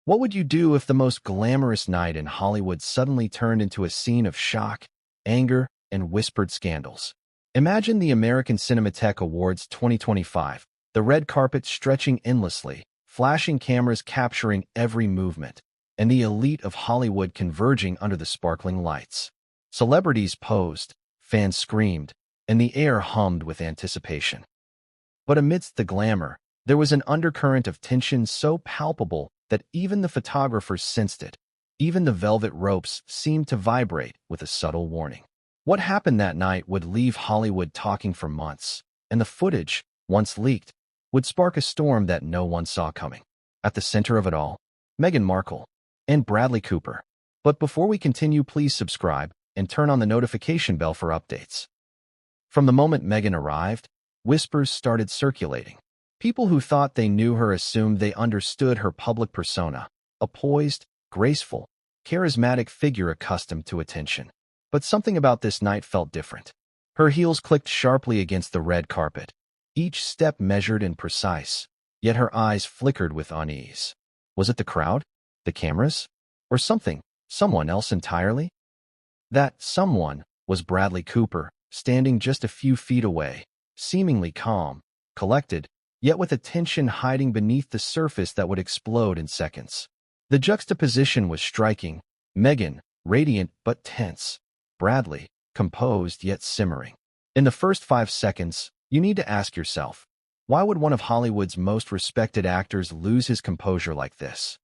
What would you do if the most glamorous night in Hollywood suddenly turned into a scene of shock, anger, and whispered scandals? Imagine the American Cinematheque Awards 2025, the red carpet stretching endlessly, flashing cameras capturing every movement, and the elite of Hollywood converging under the sparkling lights. Celebrities posed, fans screamed, and the air hummed with anticipation. But amidst the glamour, there was an undercurrent of tension so palpable that even the photographers sensed it. Even the velvet ropes seemed to vibrate with a subtle warning. What happened that night would leave Hollywood talking for months, and the footage, once leaked, would spark a storm that no one saw coming. At the center of it all, Meghan Markle and Bradley Cooper. But before we continue, please subscribe and turn on the notification bell for updates. From the moment Meghan arrived, whispers started circulating. People who thought they knew her assumed they understood her public persona, a poised, graceful, charismatic figure accustomed to attention. But something about this night felt different. Her heels clicked sharply against the red carpet, each step measured and precise, yet her eyes flickered with unease. Was it the crowd, the cameras, or someone else entirely? That someone was Bradley Cooper, standing just a few feet away, seemingly calm, collected, yet with a tension hiding beneath the surface that would explode in seconds. The juxtaposition was striking. Meghan, radiant but tense. Bradley, composed yet simmering. In the first 5 seconds, you need to ask yourself, why would one of Hollywood's most respected actors lose his composure like this?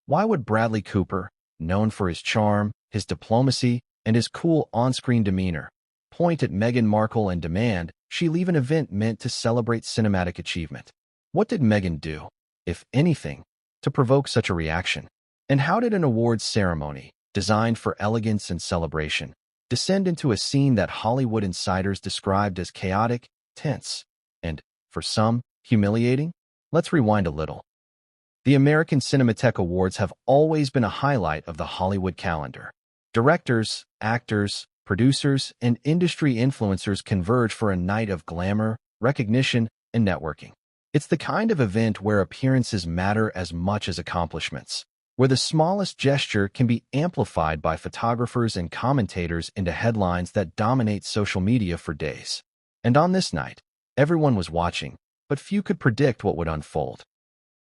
Why would Bradley Cooper, known for his charm, his diplomacy, and his cool on-screen demeanor, point at Meghan Markle and demand she leave an event meant to celebrate cinematic achievement? What did Meghan do, if anything, to provoke such a reaction? And how did an awards ceremony, designed for elegance and celebration, descend into a scene that Hollywood insiders described as chaotic, tense, and, for some, humiliating? Let's rewind a little. The American Cinematheque Awards have always been a highlight of the Hollywood calendar. Directors, actors, producers, and industry influencers converge for a night of glamour, recognition, and networking. It's the kind of event where appearances matter as much as accomplishments, where the smallest gesture can be amplified by photographers and commentators into headlines that dominate social media for days. And on this night, everyone was watching, but few could predict what would unfold.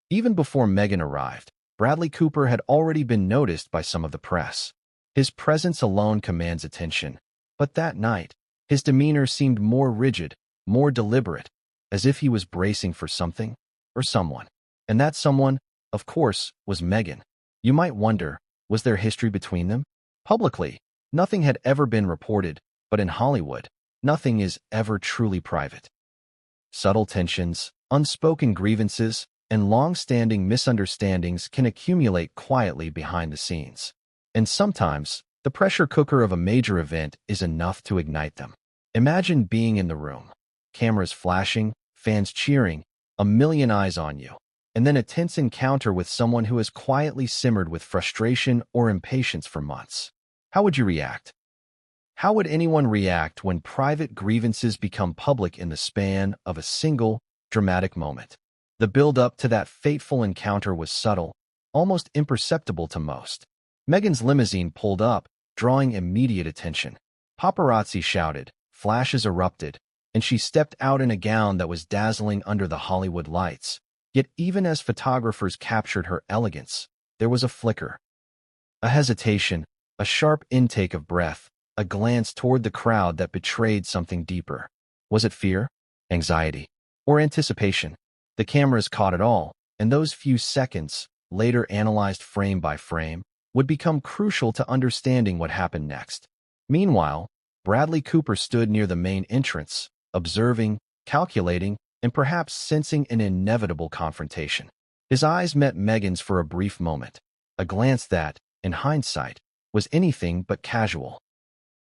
Even before Meghan arrived, Bradley Cooper had already been noticed by some of the press. His presence alone commands attention, but that night, his demeanor seemed more rigid, more deliberate, as if he was bracing for something or someone. And that someone, of course, was Meghan. You might wonder, was there history between them? Publicly, nothing had ever been reported, but in Hollywood, nothing is ever truly private. Subtle tensions, unspoken grievances, and long-standing misunderstandings can accumulate quietly behind the scenes. And sometimes, the pressure cooker of a major event is enough to ignite them. Imagine being in the room, cameras flashing, fans cheering, a million eyes on you, and then a tense encounter with someone who has quietly simmered with frustration or impatience for months. How would you react? How would anyone react when private grievances become public in the span of a single, dramatic moment? The build-up to that fateful encounter was subtle, almost imperceptible to most. Meghan's limousine pulled up, drawing immediate attention. Paparazzi shouted, flashes erupted, and she stepped out in a gown that was dazzling under the Hollywood lights. Yet even as photographers captured her elegance, there was a flicker. A hesitation, a sharp intake of breath, a glance toward the crowd that betrayed something deeper. Was it fear, anxiety, or anticipation? The cameras caught it all, and those few seconds, later analyzed frame by frame, would become crucial to understanding what happened next. Meanwhile, Bradley Cooper stood near the main entrance, observing, calculating, and perhaps sensing an inevitable confrontation. His eyes met Meghan's for a brief moment, a glance that, in hindsight, was anything but casual.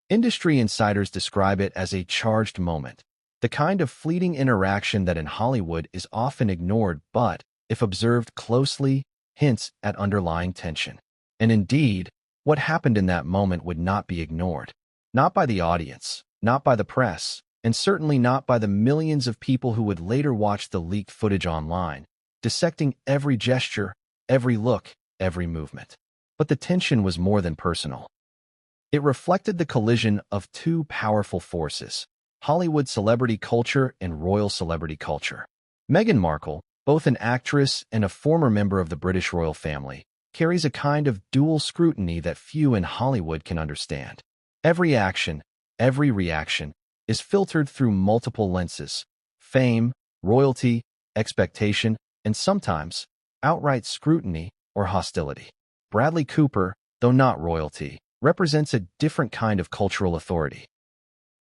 Industry insiders describe it as a charged moment, the kind of fleeting interaction that in Hollywood is often ignored but, if observed closely, hints at underlying tension. And indeed, what happened in that moment would not be ignored. Not by the audience, not by the press, and certainly not by the millions of people who would later watch the leaked footage online, dissecting every gesture, every look, every movement. But the tension was more than personal. It reflected the collision of two powerful forces: Hollywood celebrity culture and royal celebrity culture. Meghan Markle, both an actress and a former member of the British royal family, carries a kind of dual scrutiny that few in Hollywood can understand. Every action, every reaction, is filtered through multiple lenses: fame, royalty, expectation, and sometimes outright scrutiny or hostility. Bradley Cooper, though not royalty, represents a different kind of cultural authority.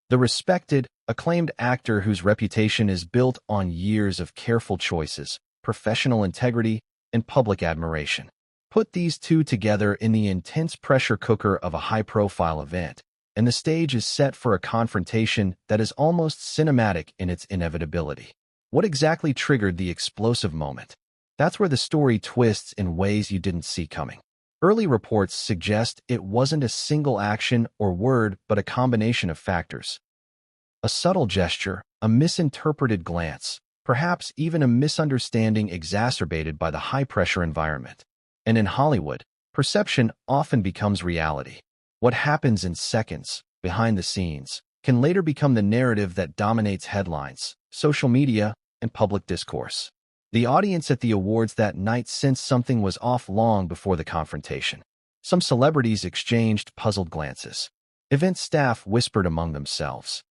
The respected, acclaimed actor whose reputation is built on years of careful choices, professional integrity, and public admiration. Put these two together in the intense pressure cooker of a high-profile event, and the stage is set for a confrontation that is almost cinematic in its inevitability. What exactly triggered the explosive moment? That's where the story twists in ways you didn't see coming. Early reports suggest it wasn't a single action or word, but a combination of factors. A subtle gesture, a misinterpreted glance, perhaps even a misunderstanding exacerbated by the high-pressure environment. And in Hollywood, perception often becomes reality. What happens in seconds, behind the scenes, can later become the narrative that dominates headlines, social media, and public discourse. The audience at the awards that night sensed something was off long before the confrontation. Some celebrities exchanged puzzled glances. Event staff whispered among themselves.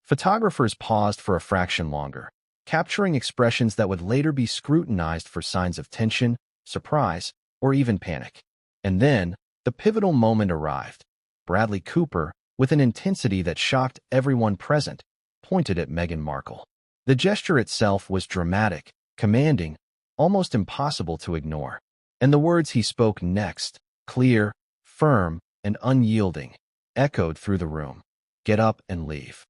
Photographers paused for a fraction longer, capturing expressions that would later be scrutinized for signs of tension, surprise, or even panic. And then, the pivotal moment arrived. Bradley Cooper, with an intensity that shocked everyone present, pointed at Meghan Markle. The gesture itself was dramatic, commanding, almost impossible to ignore. And the words he spoke next, clear, firm, and unyielding, echoed through the room. "Get up and leave."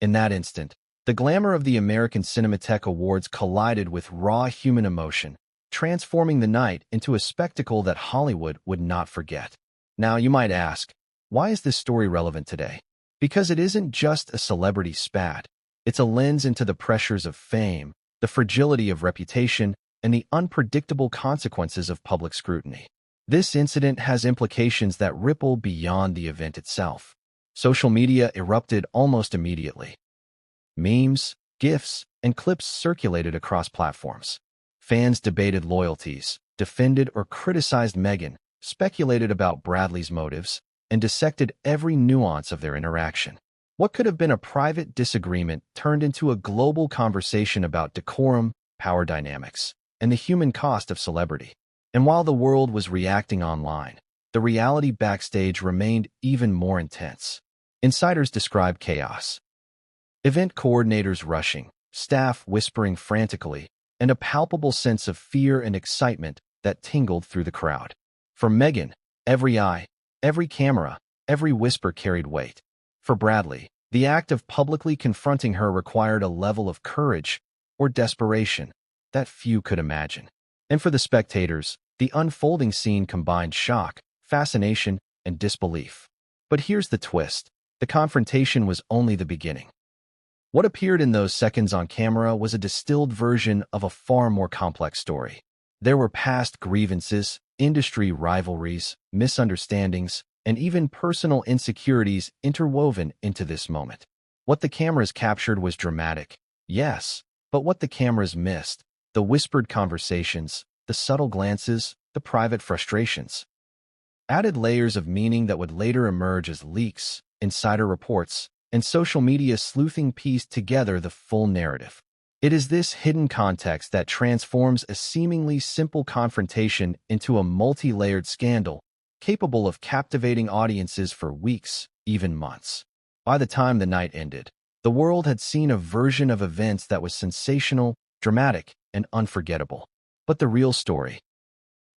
In that instant, the glamour of the American Cinematheque Awards collided with raw human emotion, transforming the night into a spectacle that Hollywood would not forget. Now, you might ask, why is this story relevant today? Because it isn't just a celebrity spat. It's a lens into the pressures of fame, the fragility of reputation, and the unpredictable consequences of public scrutiny. This incident has implications that ripple beyond the event itself. Social media erupted almost immediately. Memes, GIFs, and clips circulated across platforms. Fans debated loyalties, defended or criticized Meghan, speculated about Bradley's motives, and dissected every nuance of their interaction. What could have been a private disagreement turned into a global conversation about decorum, power dynamics, and the human cost of celebrity. And while the world was reacting online, the reality backstage remained even more intense. Insiders described chaos. Event coordinators rushing, staff whispering frantically, and a palpable sense of fear and excitement that tingled through the crowd. For Meghan, every eye, every camera, every whisper carried weight. For Bradley, the act of publicly confronting her required a level of courage or desperation that few could imagine. And for the spectators, the unfolding scene combined shock, fascination, and disbelief. But here's the twist. The confrontation was only the beginning. What appeared in those seconds on camera was a distilled version of a far more complex story. There were past grievances, industry rivalries, misunderstandings, and even personal insecurities interwoven into this moment. What the cameras captured was dramatic, yes, but what the cameras missed, the whispered conversations, the subtle glances, the private frustrations, added layers of meaning that would later emerge as leaks, insider reports, and social media sleuthing pieced together the full narrative. It is this hidden context that transforms a seemingly simple confrontation into a multi-layered scandal, capable of captivating audiences for weeks, even months. By the time the night ended, the world had seen a version of events that was sensational, dramatic, and unforgettable. But the real story,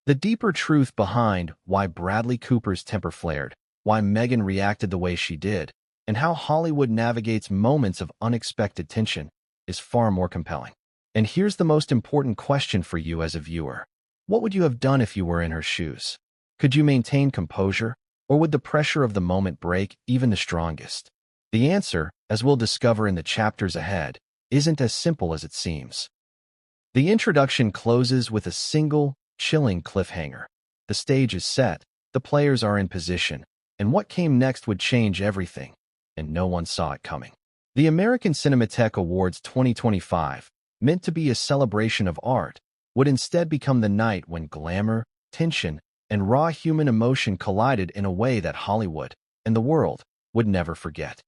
the deeper truth behind why Bradley Cooper's temper flared, why Meghan reacted the way she did, and how Hollywood navigates moments of unexpected tension, is far more compelling. And here's the most important question for you as a viewer. What would you have done if you were in her shoes? Could you maintain composure, or would the pressure of the moment break even the strongest? The answer, as we'll discover in the chapters ahead, isn't as simple as it seems. The introduction closes with a single, chilling cliffhanger. The stage is set, the players are in position, and what came next would change everything, and no one saw it coming. The American Cinematheque Awards 2025, meant to be a celebration of art, would instead become the night when glamour, tension, and raw human emotion collided in a way that Hollywood and the world would never forget.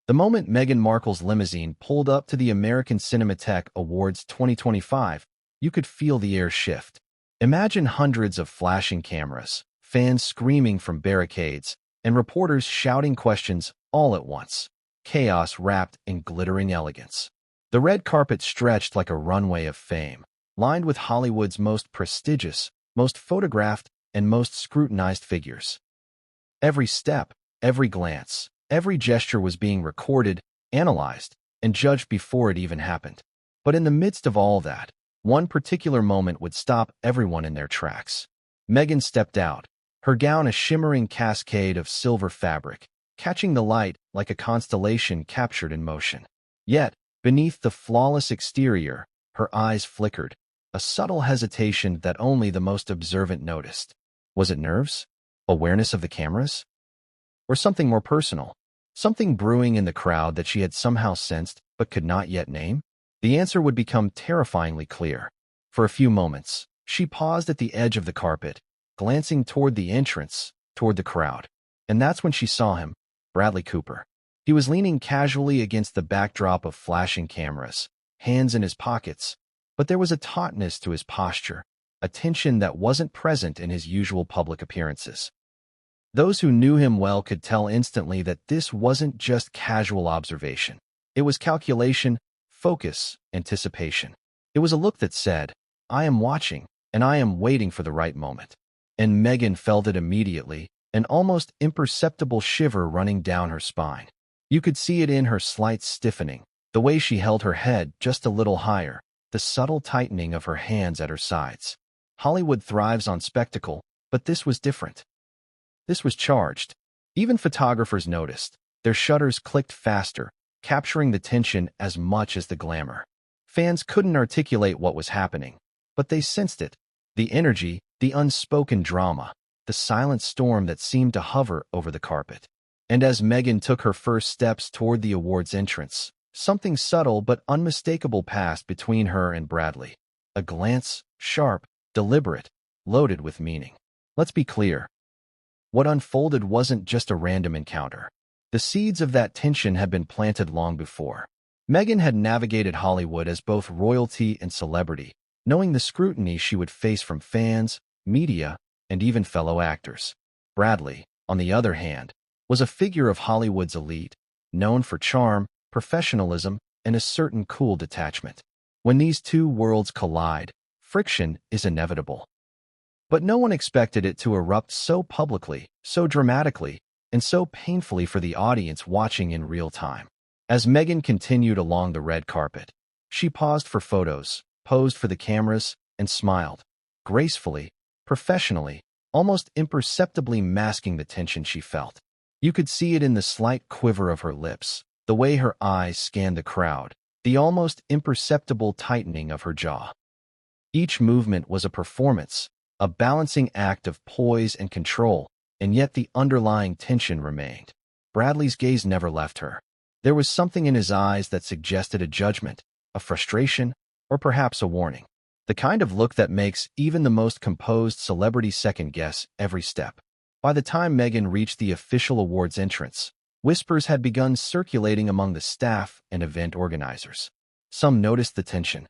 The moment Meghan Markle's limousine pulled up to the American Cinematheque Awards 2025, you could feel the air shift. Imagine hundreds of flashing cameras, fans screaming from barricades, and reporters shouting questions all at once. Chaos wrapped in glittering elegance. The red carpet stretched like a runway of fame, lined with Hollywood's most prestigious, most photographed, and most scrutinized figures. Every step, every glance, every gesture was being recorded, analyzed, and judged before it even happened. But in the midst of all that, one particular moment would stop everyone in their tracks. Meghan stepped out, her gown a shimmering cascade of silver fabric, catching the light like a constellation captured in motion. Yet, beneath the flawless exterior, her eyes flickered, a subtle hesitation that only the most observant noticed. Was it nerves? Awareness of the cameras? Or something more personal? Something brewing in the crowd that she had somehow sensed but could not yet name? The answer would become terrifyingly clear. For a few moments, she paused at the edge of the carpet, glancing toward the entrance, toward the crowd. And that's when she saw him, Bradley Cooper. He was leaning casually against the backdrop of flashing cameras, hands in his pockets, but there was a tautness to his posture, a tension that wasn't present in his usual public appearances. Those who knew him well could tell instantly that this wasn't just casual observation. It was calculation, focus, anticipation. It was a look that said, "I am watching, and I am waiting for the right moment." And Meghan felt it immediately, an almost imperceptible shiver running down her spine. You could see it in her slight stiffening, the way she held her head just a little higher, the subtle tightening of her hands at her sides. Hollywood thrives on spectacle, but this was different. This was charged. Even photographers noticed. Their shutters clicked faster, capturing the tension as much as the glamour. Fans couldn't articulate what was happening, but they sensed it. The energy, the unspoken drama, the silent storm that seemed to hover over the carpet. And as Meghan took her first steps toward the awards entrance, something subtle but unmistakable passed between her and Bradley. A glance, sharp, deliberate, loaded with meaning. Let's be clear. What unfolded wasn't just a random encounter. The seeds of that tension had been planted long before. Meghan had navigated Hollywood as both royalty and celebrity, knowing the scrutiny she would face from fans, media, and even fellow actors. Bradley, on the other hand, was a figure of Hollywood's elite, known for charm, professionalism, and a certain cool detachment. When these two worlds collide, friction is inevitable. But no one expected it to erupt so publicly, so dramatically, and so painfully for the audience watching in real time. As Meghan continued along the red carpet, she paused for photos, posed for the cameras, and smiled, gracefully, professionally, almost imperceptibly masking the tension she felt. You could see it in the slight quiver of her lips, the way her eyes scanned the crowd, the almost imperceptible tightening of her jaw. Each movement was a performance, a balancing act of poise and control, and yet the underlying tension remained. Bradley's gaze never left her. There was something in his eyes that suggested a judgment, a frustration, or perhaps a warning. The kind of look that makes even the most composed celebrity second-guess every step. By the time Meghan reached the official awards entrance, whispers had begun circulating among the staff and event organizers. Some noticed the tension.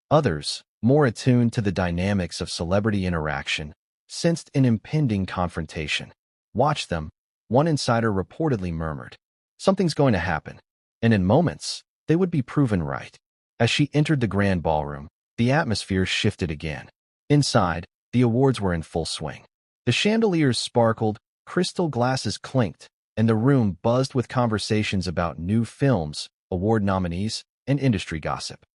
Others, more attuned to the dynamics of celebrity interaction, sensed an impending confrontation. "Watch them," one insider reportedly murmured. "Something's going to happen." And in moments, they would be proven right. As she entered the grand ballroom, the atmosphere shifted again. Inside, the awards were in full swing. The chandeliers sparkled, crystal glasses clinked, and the room buzzed with conversations about new films, award nominees, and industry gossip.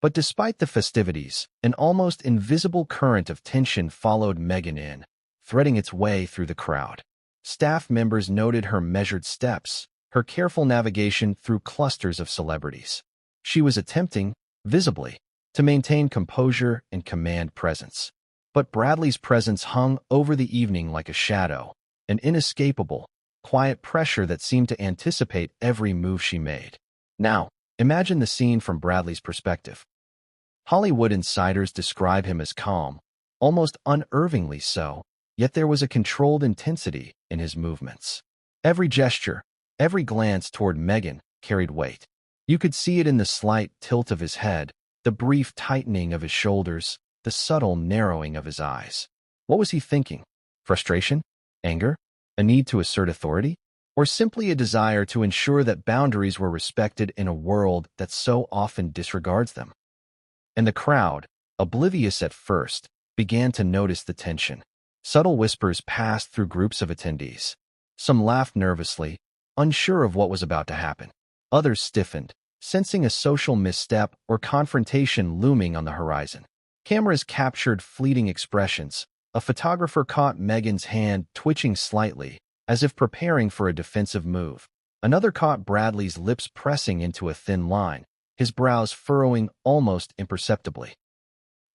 But despite the festivities, an almost invisible current of tension followed Meghan in, threading its way through the crowd. Staff members noted her measured steps, her careful navigation through clusters of celebrities. She was attempting, visibly, to maintain composure and command presence. But Bradley's presence hung over the evening like a shadow, an inescapable, quiet pressure that seemed to anticipate every move she made. Now, imagine the scene from Bradley's perspective. Hollywood insiders describe him as calm, almost unnervingly so, yet there was a controlled intensity in his movements. Every gesture, every glance toward Meghan carried weight. You could see it in the slight tilt of his head, the brief tightening of his shoulders, the subtle narrowing of his eyes. What was he thinking? Frustration? Anger? A need to assert authority? Or simply a desire to ensure that boundaries were respected in a world that so often disregards them? And the crowd, oblivious at first, began to notice the tension. Subtle whispers passed through groups of attendees. Some laughed nervously, unsure of what was about to happen. Others stiffened, sensing a social misstep or confrontation looming on the horizon. Cameras captured fleeting expressions. A photographer caught Meghan's hand twitching slightly, as if preparing for a defensive move. Another caught Bradley's lips pressing into a thin line, his brows furrowing almost imperceptibly.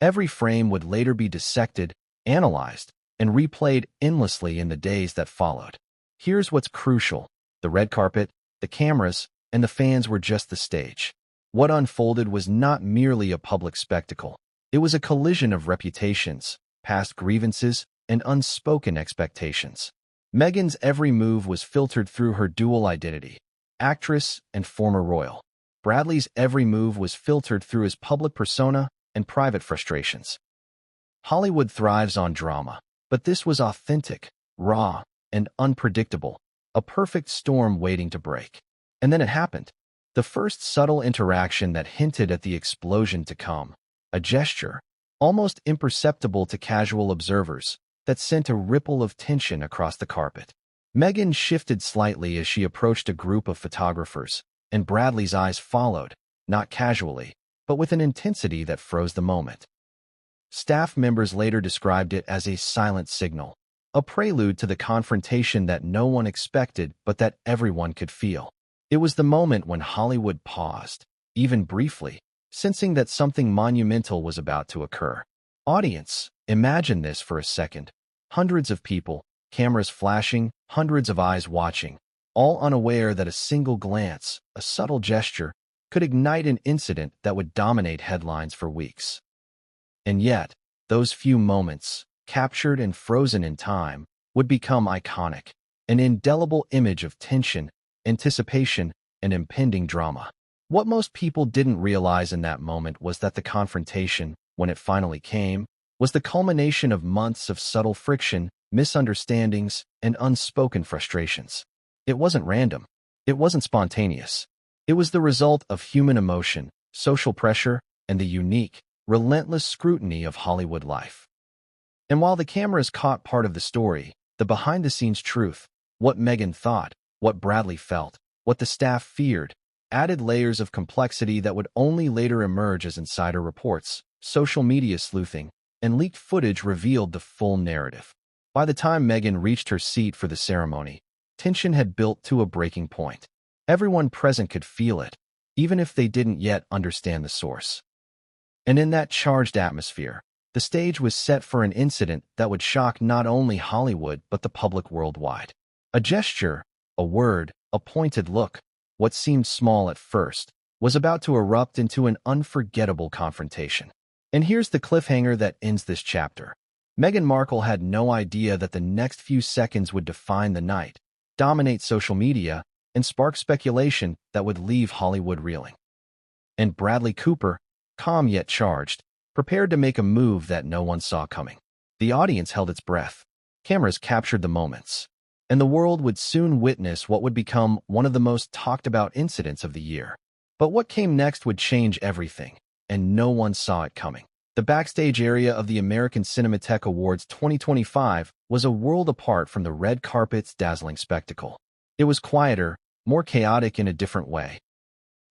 Every frame would later be dissected, analyzed, and replayed endlessly in the days that followed. Here's what's crucial. The red carpet, the cameras, and the fans were just the stage. What unfolded was not merely a public spectacle. It was a collision of reputations, past grievances, and unspoken expectations. Meghan's every move was filtered through her dual identity, actress and former royal. Bradley's every move was filtered through his public persona and private frustrations. Hollywood thrives on drama, but this was authentic, raw, and unpredictable, a perfect storm waiting to break. And then it happened. The first subtle interaction that hinted at the explosion to come. A gesture, almost imperceptible to casual observers, that sent a ripple of tension across the carpet. Meghan shifted slightly as she approached a group of photographers, and Bradley's eyes followed, not casually, but with an intensity that froze the moment. Staff members later described it as a silent signal, a prelude to the confrontation that no one expected but that everyone could feel. It was the moment when Hollywood paused, even briefly, sensing that something monumental was about to occur. Audience, imagine this for a second. Hundreds of people, cameras flashing, hundreds of eyes watching, all unaware that a single glance, a subtle gesture, could ignite an incident that would dominate headlines for weeks. And yet, those few moments, captured and frozen in time, would become iconic, an indelible image of tension, anticipation, and impending drama. What most people didn't realize in that moment was that the confrontation, when it finally came, was the culmination of months of subtle friction, misunderstandings, and unspoken frustrations. It wasn't random. It wasn't spontaneous. It was the result of human emotion, social pressure, and the unique, relentless scrutiny of Hollywood life. And while the cameras caught part of the story, the behind-the-scenes truth, what Meghan thought, what Bradley felt, what the staff feared, added layers of complexity that would only later emerge as insider reports, social media sleuthing, and leaked footage revealed the full narrative. By the time Meghan reached her seat for the ceremony, tension had built to a breaking point. Everyone present could feel it, even if they didn't yet understand the source. And in that charged atmosphere, the stage was set for an incident that would shock not only Hollywood but the public worldwide. A gesture, a word, a pointed look, what seemed small at first, was about to erupt into an unforgettable confrontation. And here's the cliffhanger that ends this chapter. Meghan Markle had no idea that the next few seconds would define the night, dominate social media, and spark speculation that would leave Hollywood reeling. And Bradley Cooper, calm yet charged, prepared to make a move that no one saw coming. The audience held its breath. Cameras captured the moments. And the world would soon witness what would become one of the most talked-about incidents of the year. But what came next would change everything, and no one saw it coming. The backstage area of the American Cinematheque Awards 2025 was a world apart from the red carpet's dazzling spectacle. It was quieter, more chaotic in a different way.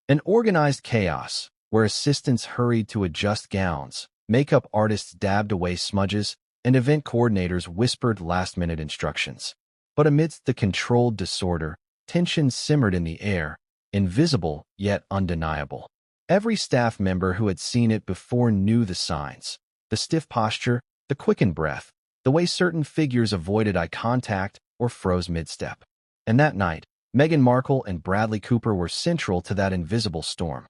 An organized chaos, where assistants hurried to adjust gowns, makeup artists dabbed away smudges, and event coordinators whispered last-minute instructions. But amidst the controlled disorder, tension simmered in the air, invisible yet undeniable. Every staff member who had seen it before knew the signs: the stiff posture, the quickened breath, the way certain figures avoided eye contact or froze mid-step. And that night, Meghan Markle and Bradley Cooper were central to that invisible storm.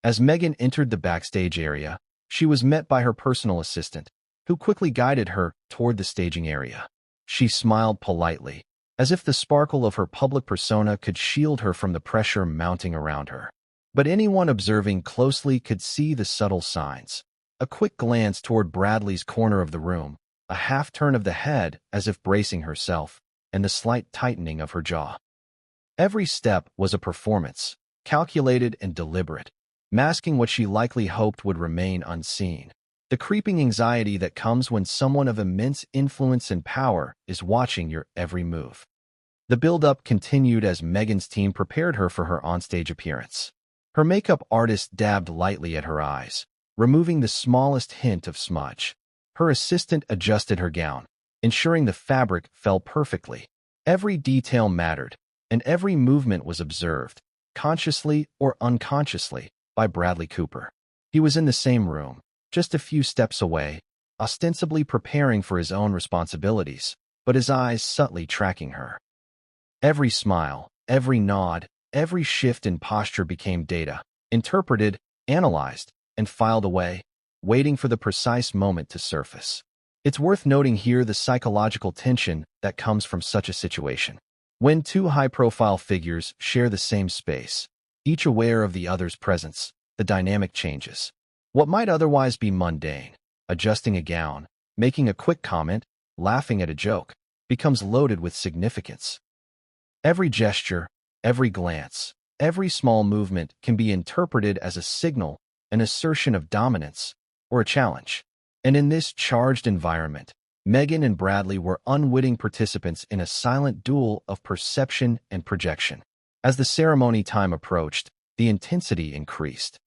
As Meghan entered the backstage area, she was met by her personal assistant, who quickly guided her toward the staging area. She smiled politely, as if the sparkle of her public persona could shield her from the pressure mounting around her. But anyone observing closely could see the subtle signs. A quick glance toward Bradley's corner of the room, a half-turn of the head as if bracing herself, and the slight tightening of her jaw. Every step was a performance, calculated and deliberate, masking what she likely hoped would remain unseen. The creeping anxiety that comes when someone of immense influence and power is watching your every move. The build-up continued as Meghan's team prepared her for her onstage appearance. Her makeup artist dabbed lightly at her eyes, removing the smallest hint of smudge. Her assistant adjusted her gown, ensuring the fabric fell perfectly. Every detail mattered, and every movement was observed, consciously or unconsciously, by Bradley Cooper. He was in the same room, just a few steps away, ostensibly preparing for his own responsibilities, but his eyes subtly tracking her. Every smile, every nod, every shift in posture became data, interpreted, analyzed, and filed away, waiting for the precise moment to surface. It's worth noting here the psychological tension that comes from such a situation. When two high-profile figures share the same space, each aware of the other's presence, the dynamic changes. What might otherwise be mundane, adjusting a gown, making a quick comment, laughing at a joke, becomes loaded with significance. Every gesture, every glance, every small movement can be interpreted as a signal, an assertion of dominance, or a challenge. And in this charged environment, Meghan and Bradley were unwitting participants in a silent duel of perception and projection. As the ceremony time approached, the intensity increased.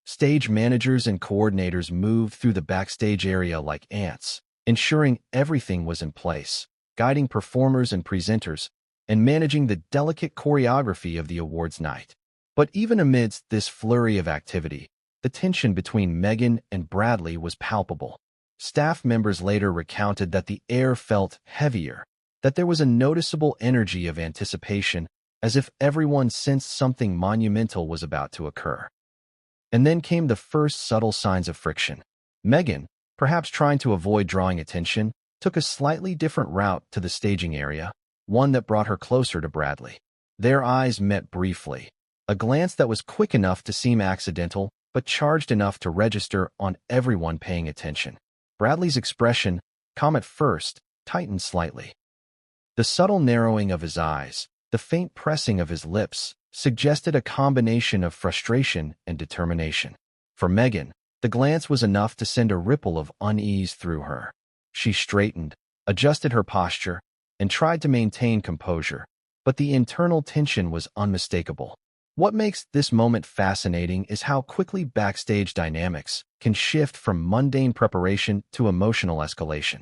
Stage managers and coordinators moved through the backstage area like ants, ensuring everything was in place, guiding performers and presenters, and managing the delicate choreography of the awards night. But even amidst this flurry of activity, the tension between Meghan and Bradley was palpable. Staff members later recounted that the air felt heavier, that there was a noticeable energy of anticipation, as if everyone sensed something monumental was about to occur. And then came the first subtle signs of friction. Meghan, perhaps trying to avoid drawing attention, took a slightly different route to the staging area, one that brought her closer to Bradley. Their eyes met briefly, a glance that was quick enough to seem accidental, but charged enough to register on everyone paying attention. Bradley's expression, calm at first, tightened slightly. The subtle narrowing of his eyes, the faint pressing of his lips, suggested a combination of frustration and determination. For Meghan, the glance was enough to send a ripple of unease through her. She straightened, adjusted her posture, and tried to maintain composure, but the internal tension was unmistakable. What makes this moment fascinating is how quickly backstage dynamics can shift from mundane preparation to emotional escalation.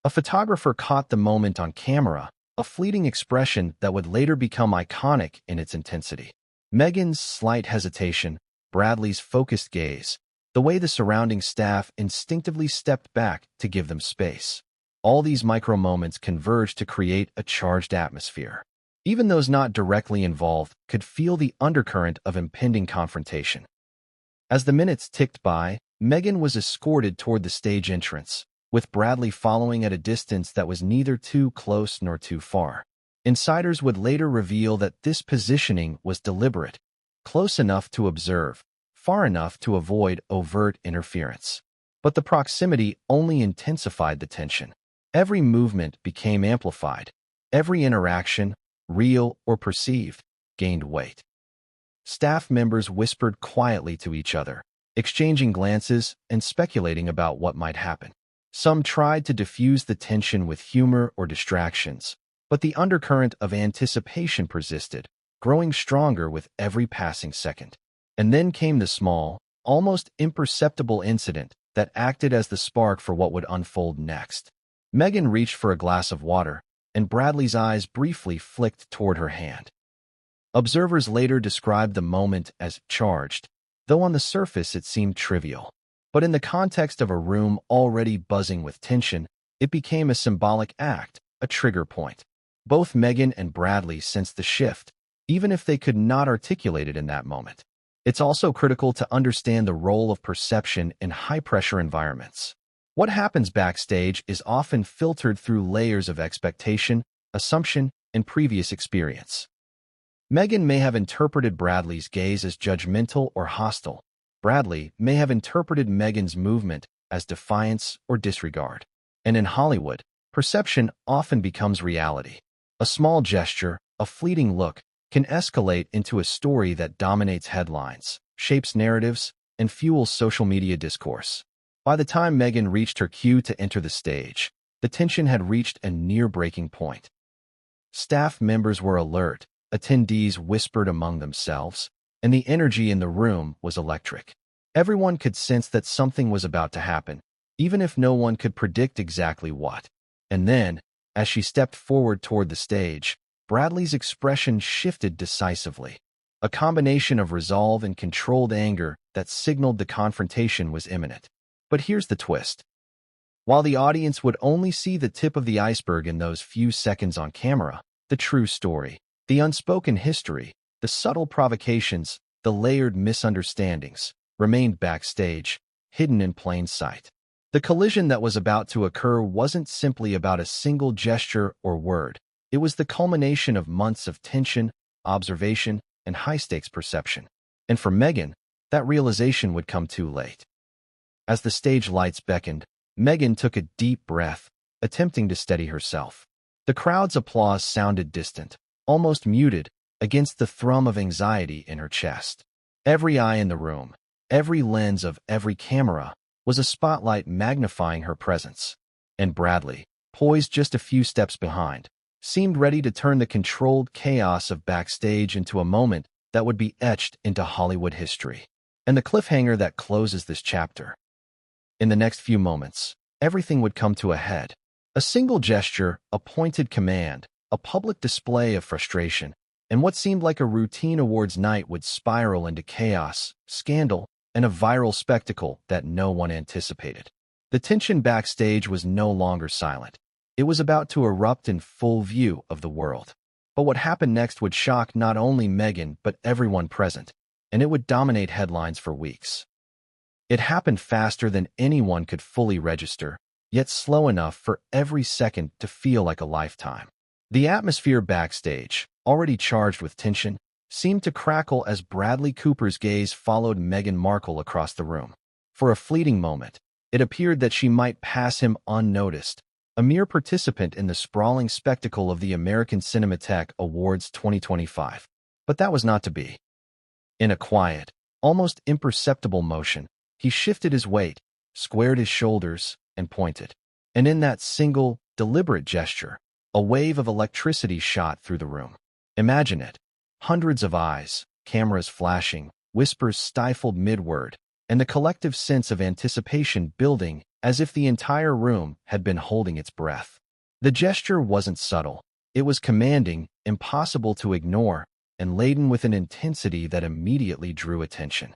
A photographer caught the moment on camera, a fleeting expression that would later become iconic in its intensity. Meghan's slight hesitation, Bradley's focused gaze, the way the surrounding staff instinctively stepped back to give them space. All these micro-moments converged to create a charged atmosphere. Even those not directly involved could feel the undercurrent of impending confrontation. As the minutes ticked by, Meghan was escorted toward the stage entrance, with Bradley following at a distance that was neither too close nor too far. Insiders would later reveal that this positioning was deliberate, close enough to observe, far enough to avoid overt interference. But the proximity only intensified the tension. Every movement became amplified. Every interaction, real or perceived, gained weight. Staff members whispered quietly to each other, exchanging glances and speculating about what might happen. Some tried to diffuse the tension with humor or distractions, but the undercurrent of anticipation persisted, growing stronger with every passing second. And then came the small, almost imperceptible incident that acted as the spark for what would unfold next. Meghan reached for a glass of water, and Bradley's eyes briefly flicked toward her hand. Observers later described the moment as charged, though on the surface it seemed trivial. But in the context of a room already buzzing with tension, it became a symbolic act, a trigger point. Both Meghan and Bradley sensed the shift, even if they could not articulate it in that moment. It's also critical to understand the role of perception in high-pressure environments. What happens backstage is often filtered through layers of expectation, assumption, and previous experience. Meghan may have interpreted Bradley's gaze as judgmental or hostile. Bradley may have interpreted Meghan's movement as defiance or disregard. And in Hollywood, perception often becomes reality. A small gesture, a fleeting look, can escalate into a story that dominates headlines, shapes narratives, and fuels social media discourse. By the time Meghan reached her cue to enter the stage, the tension had reached a near-breaking point. Staff members were alert, attendees whispered among themselves, and the energy in the room was electric. Everyone could sense that something was about to happen, even if no one could predict exactly what. And then, as she stepped forward toward the stage, Bradley's expression shifted decisively. A combination of resolve and controlled anger that signaled the confrontation was imminent. But here's the twist. While the audience would only see the tip of the iceberg in those few seconds on camera, the true story, the unspoken history, the subtle provocations, the layered misunderstandings, remained backstage, hidden in plain sight. The collision that was about to occur wasn't simply about a single gesture or word. It was the culmination of months of tension, observation, and high-stakes perception. And for Meghan, that realization would come too late. As the stage lights beckoned, Meghan took a deep breath, attempting to steady herself. The crowd's applause sounded distant, almost muted, against the thrum of anxiety in her chest. Every eye in the room, every lens of every camera, was a spotlight magnifying her presence. And Bradley, poised just a few steps behind, seemed ready to turn the controlled chaos of backstage into a moment that would be etched into Hollywood history. And the cliffhanger that closes this chapter. In the next few moments, everything would come to a head. A single gesture, a pointed command, a public display of frustration, and what seemed like a routine awards night would spiral into chaos, scandal, and a viral spectacle that no one anticipated. The tension backstage was no longer silent. It was about to erupt in full view of the world. But what happened next would shock not only Meghan but everyone present, and it would dominate headlines for weeks. It happened faster than anyone could fully register, yet slow enough for every second to feel like a lifetime. The atmosphere backstage, already charged with tension, seemed to crackle as Bradley Cooper's gaze followed Meghan Markle across the room. For a fleeting moment, it appeared that she might pass him unnoticed, a mere participant in the sprawling spectacle of the American Cinematheque Awards 2025. But that was not to be. In a quiet, almost imperceptible motion, he shifted his weight, squared his shoulders, and pointed. And in that single, deliberate gesture, a wave of electricity shot through the room. Imagine it. Hundreds of eyes, cameras flashing, whispers stifled mid-word, and the collective sense of anticipation building as if the entire room had been holding its breath. The gesture wasn't subtle. It was commanding, impossible to ignore, and laden with an intensity that immediately drew attention.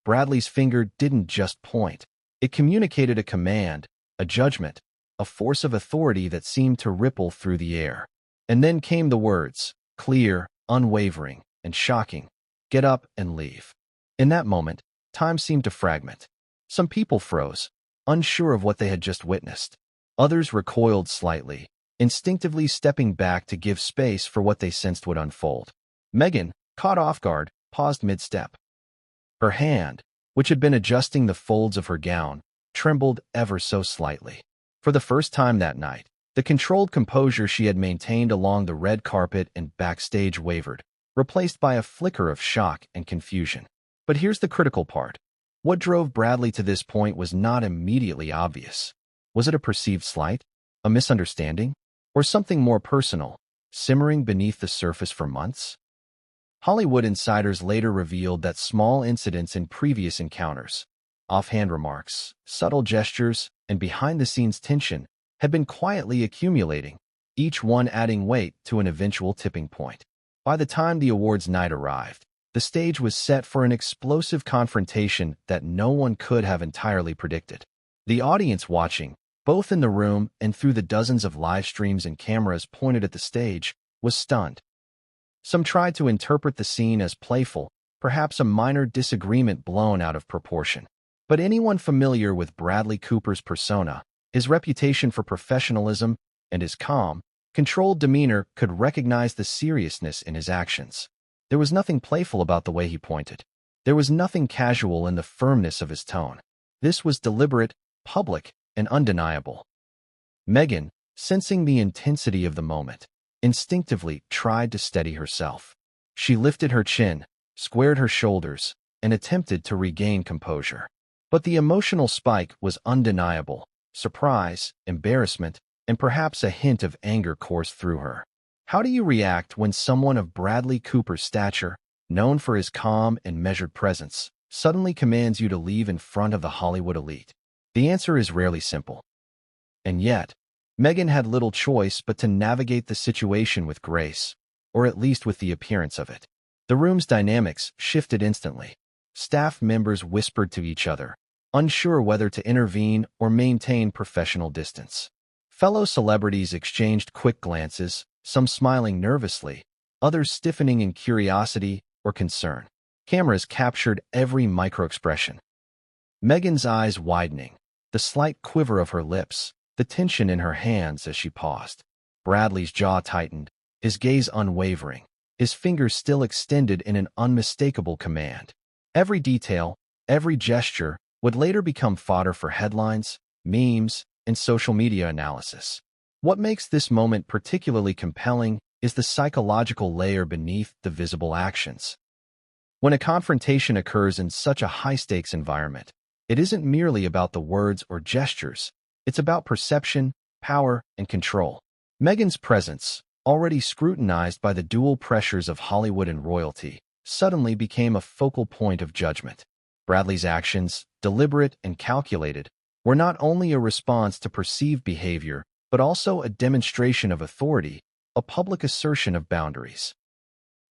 Bradley's finger didn't just point. It communicated a command, a judgment, a force of authority that seemed to ripple through the air. And then came the words, clear, unwavering, and shocking, "Get up and leave." In that moment, time seemed to fragment. Some people froze, unsure of what they had just witnessed. Others recoiled slightly, instinctively stepping back to give space for what they sensed would unfold. Meghan, caught off guard, paused mid-step. Her hand, which had been adjusting the folds of her gown, trembled ever so slightly. For the first time that night, the controlled composure she had maintained along the red carpet and backstage wavered, replaced by a flicker of shock and confusion. But here's the critical part. What drove Bradley to this point was not immediately obvious. Was it a perceived slight, a misunderstanding, or something more personal, simmering beneath the surface for months? Hollywood insiders later revealed that small incidents in previous encounters, offhand remarks, subtle gestures, and behind-the-scenes tension had been quietly accumulating, each one adding weight to an eventual tipping point. By the time the awards night arrived, the The stage was set for an explosive confrontation that no one could have entirely predicted. The audience watching, both in the room and through the dozens of live streams and cameras pointed at the stage, was stunned. Some tried to interpret the scene as playful, perhaps a minor disagreement blown out of proportion. But anyone familiar with Bradley Cooper's persona, his reputation for professionalism, and his calm, controlled demeanor could recognize the seriousness in his actions. There was nothing playful about the way he pointed. There was nothing casual in the firmness of his tone. This was deliberate, public, and undeniable. Meghan, sensing the intensity of the moment, instinctively tried to steady herself. She lifted her chin, squared her shoulders, and attempted to regain composure. But the emotional spike was undeniable. Surprise, embarrassment, and perhaps a hint of anger coursed through her. How do you react when someone of Bradley Cooper's stature, known for his calm and measured presence, suddenly commands you to leave in front of the Hollywood elite? The answer is rarely simple. And yet, Meghan had little choice but to navigate the situation with grace, or at least with the appearance of it. The room's dynamics shifted instantly. Staff members whispered to each other, unsure whether to intervene or maintain professional distance. Fellow celebrities exchanged quick glances, some smiling nervously, others stiffening in curiosity or concern. Cameras captured every microexpression. Meghan's eyes widening, the slight quiver of her lips, the tension in her hands as she paused. Bradley's jaw tightened, his gaze unwavering, his fingers still extended in an unmistakable command. Every detail, every gesture, would later become fodder for headlines, memes, and social media analysis. What makes this moment particularly compelling is the psychological layer beneath the visible actions. When a confrontation occurs in such a high-stakes environment, it isn't merely about the words or gestures. It's about perception, power, and control. Meghan's presence, already scrutinized by the dual pressures of Hollywood and royalty, suddenly became a focal point of judgment. Bradley's actions, deliberate and calculated, were not only a response to perceived behavior, but also a demonstration of authority, a public assertion of boundaries.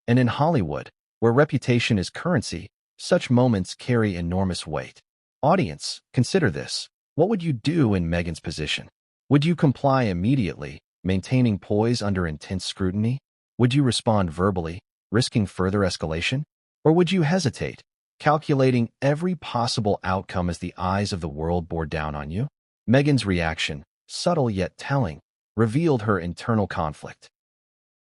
And in Hollywood, where reputation is currency, such moments carry enormous weight. Audience, consider this. What would you do in Meghan's position? Would you comply immediately, maintaining poise under intense scrutiny? Would you respond verbally, risking further escalation? Or would you hesitate, calculating every possible outcome as the eyes of the world bore down on you? Meghan's reaction, subtle yet telling, revealed her internal conflict.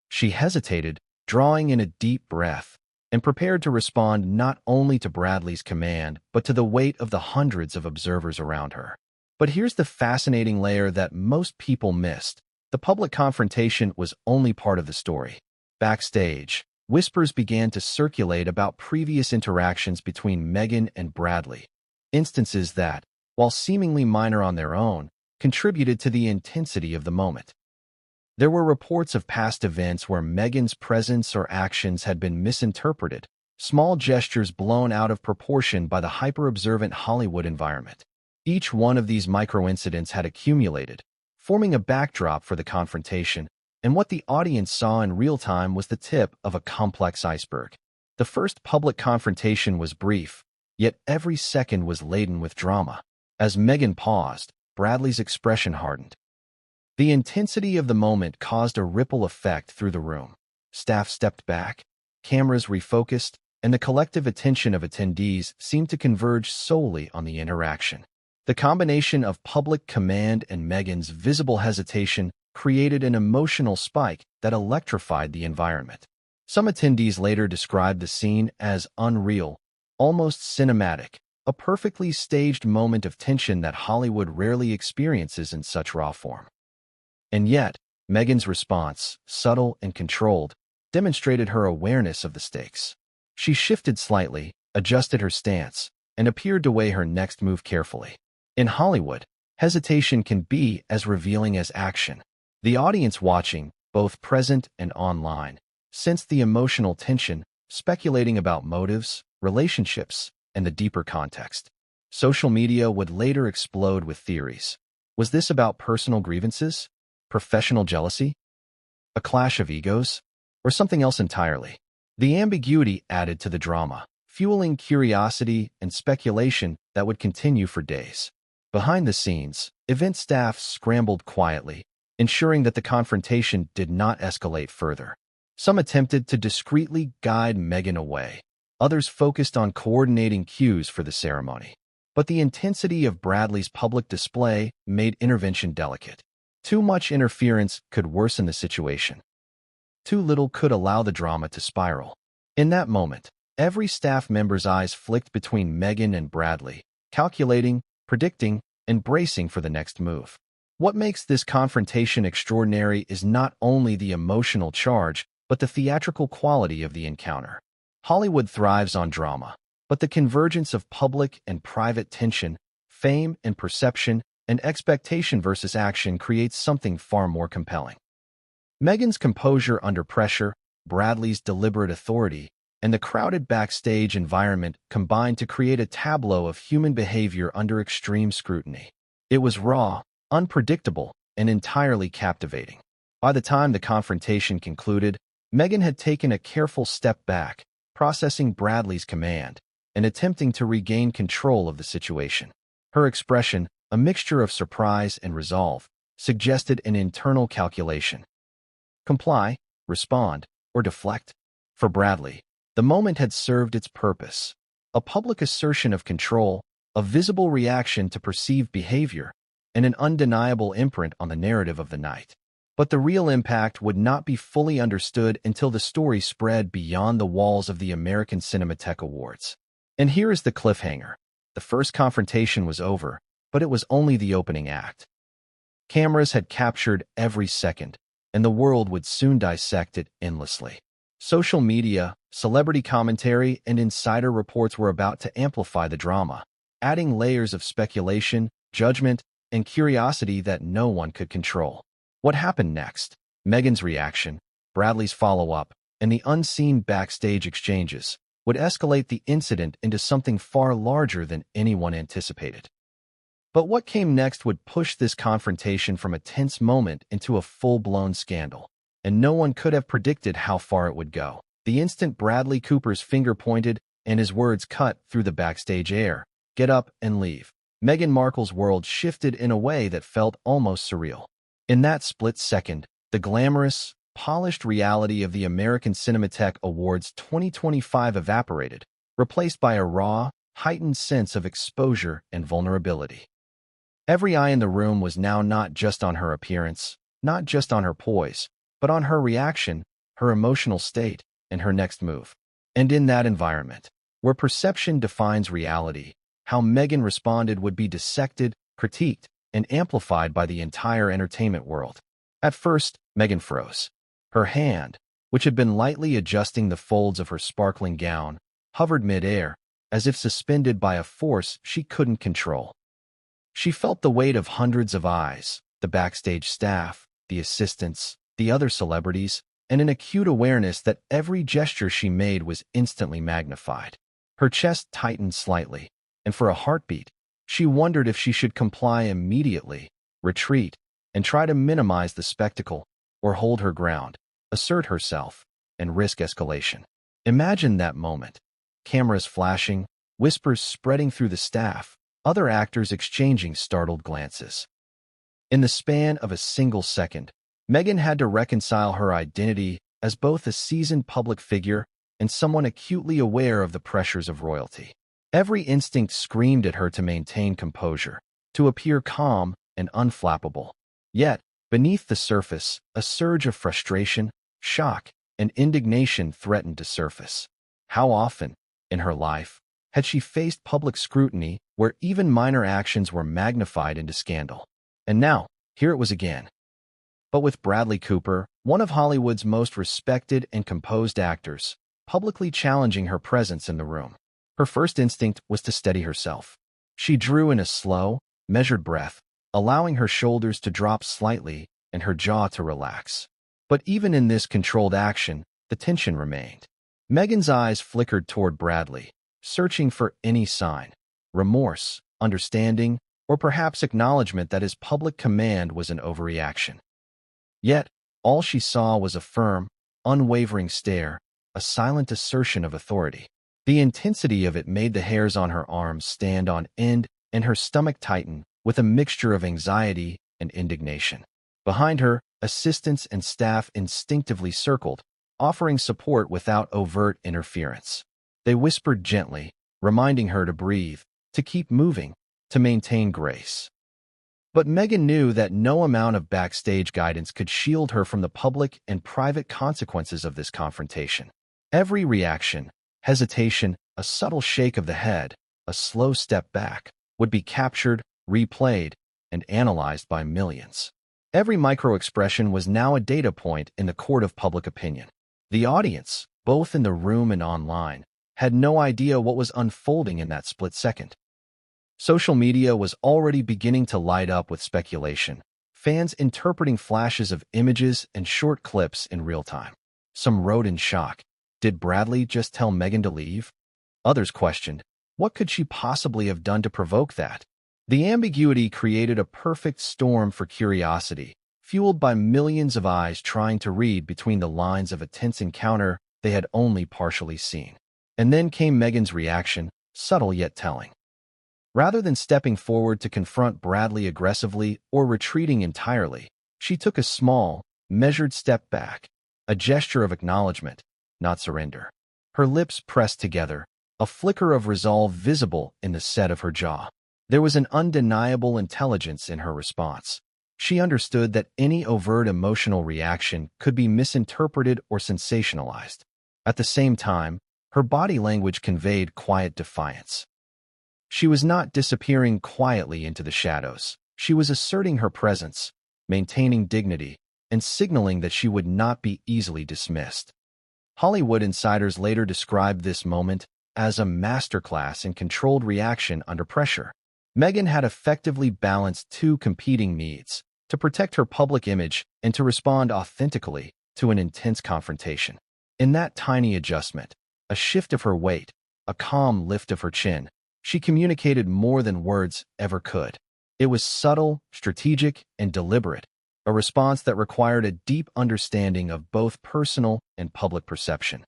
She hesitated, drawing in a deep breath, and prepared to respond not only to Bradley's command, but to the weight of the hundreds of observers around her. But here's the fascinating layer that most people missed. The public confrontation was only part of the story. Backstage, whispers began to circulate about previous interactions between Meghan and Bradley, instances that, while seemingly minor on their own, contributed to the intensity of the moment. There were reports of past events where Meghan's presence or actions had been misinterpreted, small gestures blown out of proportion by the hyper-observant Hollywood environment. Each one of these micro-incidents had accumulated, forming a backdrop for the confrontation, and what the audience saw in real time was the tip of a complex iceberg. The first public confrontation was brief, yet every second was laden with drama. As Meghan paused, Bradley's expression hardened. The intensity of the moment caused a ripple effect through the room. Staff stepped back, cameras refocused, and the collective attention of attendees seemed to converge solely on the interaction. The combination of public command and Meghan's visible hesitation created an emotional spike that electrified the environment. Some attendees later described the scene as unreal, almost cinematic, a perfectly staged moment of tension that Hollywood rarely experiences in such raw form. And yet, Meghan's response, subtle and controlled, demonstrated her awareness of the stakes. She shifted slightly, adjusted her stance, and appeared to weigh her next move carefully. In Hollywood, hesitation can be as revealing as action. The audience watching, both present and online, sensed the emotional tension, speculating about motives, relationships, and the deeper context. Social media would later explode with theories. Was this about personal grievances? Professional jealousy? A clash of egos? Or something else entirely? The ambiguity added to the drama, fueling curiosity and speculation that would continue for days. Behind the scenes, event staff scrambled quietly, ensuring that the confrontation did not escalate further. Some attempted to discreetly guide Meghan away. Others focused on coordinating cues for the ceremony. But the intensity of Bradley's public display made intervention delicate. Too much interference could worsen the situation. Too little could allow the drama to spiral. In that moment, every staff member's eyes flicked between Meghan and Bradley, calculating, predicting, and bracing for the next move. What makes this confrontation extraordinary is not only the emotional charge, but the theatrical quality of the encounter. Hollywood thrives on drama, but the convergence of public and private tension, fame and perception, and expectation versus action creates something far more compelling. Meghan's composure under pressure, Bradley's deliberate authority, and the crowded backstage environment combined to create a tableau of human behavior under extreme scrutiny. It was raw, unpredictable, and entirely captivating. By the time the confrontation concluded, Meghan had taken a careful step back, processing Bradley's command and attempting to regain control of the situation. Her expression, a mixture of surprise and resolve, suggested an internal calculation. Comply, respond, or deflect? For Bradley, the moment had served its purpose. A public assertion of control, a visible reaction to perceived behavior, and an undeniable imprint on the narrative of the night. But the real impact would not be fully understood until the story spread beyond the walls of the American Cinematheque Awards. And here is the cliffhanger. The first confrontation was over, but it was only the opening act. Cameras had captured every second, and the world would soon dissect it endlessly. Social media, celebrity commentary, and insider reports were about to amplify the drama, adding layers of speculation, judgment, and curiosity that no one could control. What happened next? Meghan's reaction, Bradley's follow-up, and the unseen backstage exchanges would escalate the incident into something far larger than anyone anticipated. But what came next would push this confrontation from a tense moment into a full-blown scandal, and no one could have predicted how far it would go. The instant Bradley Cooper's finger pointed and his words cut through the backstage air, "Get up and leave," Meghan Markle's world shifted in a way that felt almost surreal. In that split second, the glamorous, polished reality of the American Cinematheque Awards 2025 evaporated, replaced by a raw, heightened sense of exposure and vulnerability. Every eye in the room was now not just on her appearance, not just on her poise, but on her reaction, her emotional state, and her next move. And in that environment, where perception defines reality, how Meghan responded would be dissected, critiqued, and amplified by the entire entertainment world. At first, Meghan froze. Her hand, which had been lightly adjusting the folds of her sparkling gown, hovered mid-air, as if suspended by a force she couldn't control. She felt the weight of hundreds of eyes, the backstage staff, the assistants, the other celebrities, and an acute awareness that every gesture she made was instantly magnified. Her chest tightened slightly, and for a heartbeat, she wondered if she should comply immediately, retreat, and try to minimize the spectacle, or hold her ground, assert herself, and risk escalation. Imagine that moment. Cameras flashing, whispers spreading through the staff, other actors exchanging startled glances. In the span of a single second, Meghan had to reconcile her identity as both a seasoned public figure and someone acutely aware of the pressures of royalty. Every instinct screamed at her to maintain composure, to appear calm and unflappable. Yet, beneath the surface, a surge of frustration, shock, and indignation threatened to surface. How often, in her life, had she faced public scrutiny where even minor actions were magnified into scandal? And now, here it was again. But with Bradley Cooper, one of Hollywood's most respected and composed actors, publicly challenging her presence in the room. Her first instinct was to steady herself. She drew in a slow, measured breath, allowing her shoulders to drop slightly and her jaw to relax. But even in this controlled action, the tension remained. Meghan's eyes flickered toward Bradley, searching for any sign, remorse, understanding, or perhaps acknowledgement that his public command was an overreaction. Yet, all she saw was a firm, unwavering stare, a silent assertion of authority. The intensity of it made the hairs on her arms stand on end and her stomach tighten with a mixture of anxiety and indignation. Behind her, assistants and staff instinctively circled, offering support without overt interference. They whispered gently, reminding her to breathe, to keep moving, to maintain grace. But Meghan knew that no amount of backstage guidance could shield her from the public and private consequences of this confrontation. Every reaction, hesitation, a subtle shake of the head, a slow step back, would be captured, replayed, and analyzed by millions. Every micro-expression was now a data point in the court of public opinion. The audience, both in the room and online, had no idea what was unfolding in that split second. Social media was already beginning to light up with speculation, fans interpreting flashes of images and short clips in real time. Some wrote in shock, "Did Bradley just tell Meghan to leave?" Others questioned, what could she possibly have done to provoke that? The ambiguity created a perfect storm for curiosity, fueled by millions of eyes trying to read between the lines of a tense encounter they had only partially seen. And then came Meghan's reaction, subtle yet telling. Rather than stepping forward to confront Bradley aggressively or retreating entirely, she took a small, measured step back, a gesture of acknowledgement, not surrender. Her lips pressed together, a flicker of resolve visible in the set of her jaw. There was an undeniable intelligence in her response. She understood that any overt emotional reaction could be misinterpreted or sensationalized. At the same time, her body language conveyed quiet defiance. She was not disappearing quietly into the shadows. She was asserting her presence, maintaining dignity, and signaling that she would not be easily dismissed. Hollywood insiders later described this moment as a masterclass in controlled reaction under pressure. Meghan had effectively balanced two competing needs, to protect her public image and to respond authentically to an intense confrontation. In that tiny adjustment, a shift of her weight, a calm lift of her chin, she communicated more than words ever could. It was subtle, strategic, and deliberate, a response that required a deep understanding of both personal and public perception.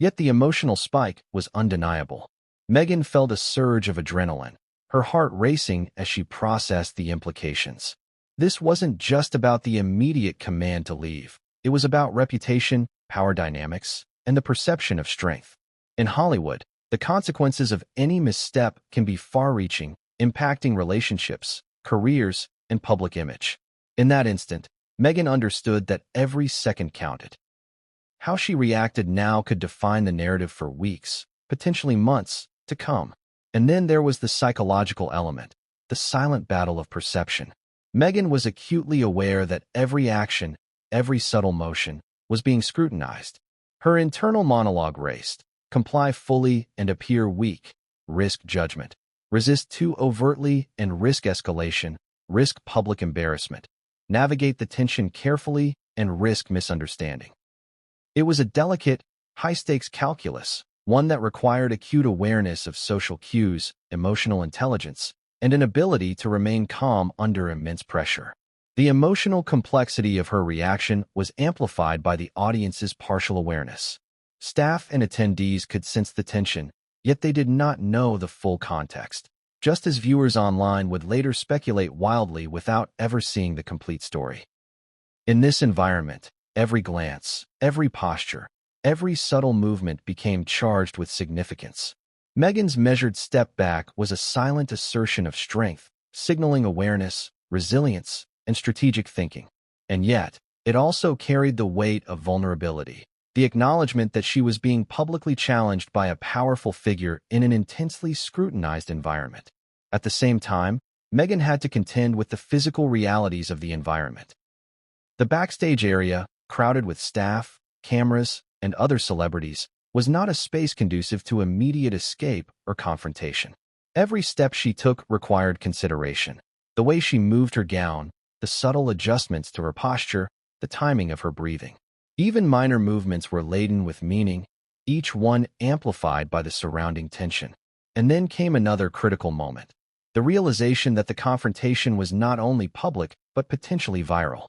Yet the emotional spike was undeniable. Meghan felt a surge of adrenaline, her heart racing as she processed the implications. This wasn't just about the immediate command to leave. It was about reputation, power dynamics, and the perception of strength. In Hollywood, the consequences of any misstep can be far-reaching, impacting relationships, careers, and public image. In that instant, Meghan understood that every second counted. How she reacted now could define the narrative for weeks, potentially months, to come. And then there was the psychological element, the silent battle of perception. Meghan was acutely aware that every action, every subtle motion, was being scrutinized. Her internal monologue raced: comply fully and appear weak, risk judgment. Resist too overtly and risk escalation, risk public embarrassment. Navigate the tension carefully and risk misunderstanding. It was a delicate, high-stakes calculus, one that required acute awareness of social cues, emotional intelligence, and an ability to remain calm under immense pressure. The emotional complexity of her reaction was amplified by the audience's partial awareness. Staff and attendees could sense the tension, yet they did not know the full context, just as viewers online would later speculate wildly without ever seeing the complete story. In this environment, every glance, every posture, every subtle movement became charged with significance. Meghan's measured step back was a silent assertion of strength, signaling awareness, resilience, and strategic thinking. And yet, it also carried the weight of vulnerability, the acknowledgement that she was being publicly challenged by a powerful figure in an intensely scrutinized environment. At the same time, Meghan had to contend with the physical realities of the environment. The backstage area, crowded with staff, cameras, and other celebrities, was not a space conducive to immediate escape or confrontation. Every step she took required consideration. The way she moved her gown, the subtle adjustments to her posture, the timing of her breathing. Even minor movements were laden with meaning, each one amplified by the surrounding tension. And then came another critical moment: the realization that the confrontation was not only public, but potentially viral.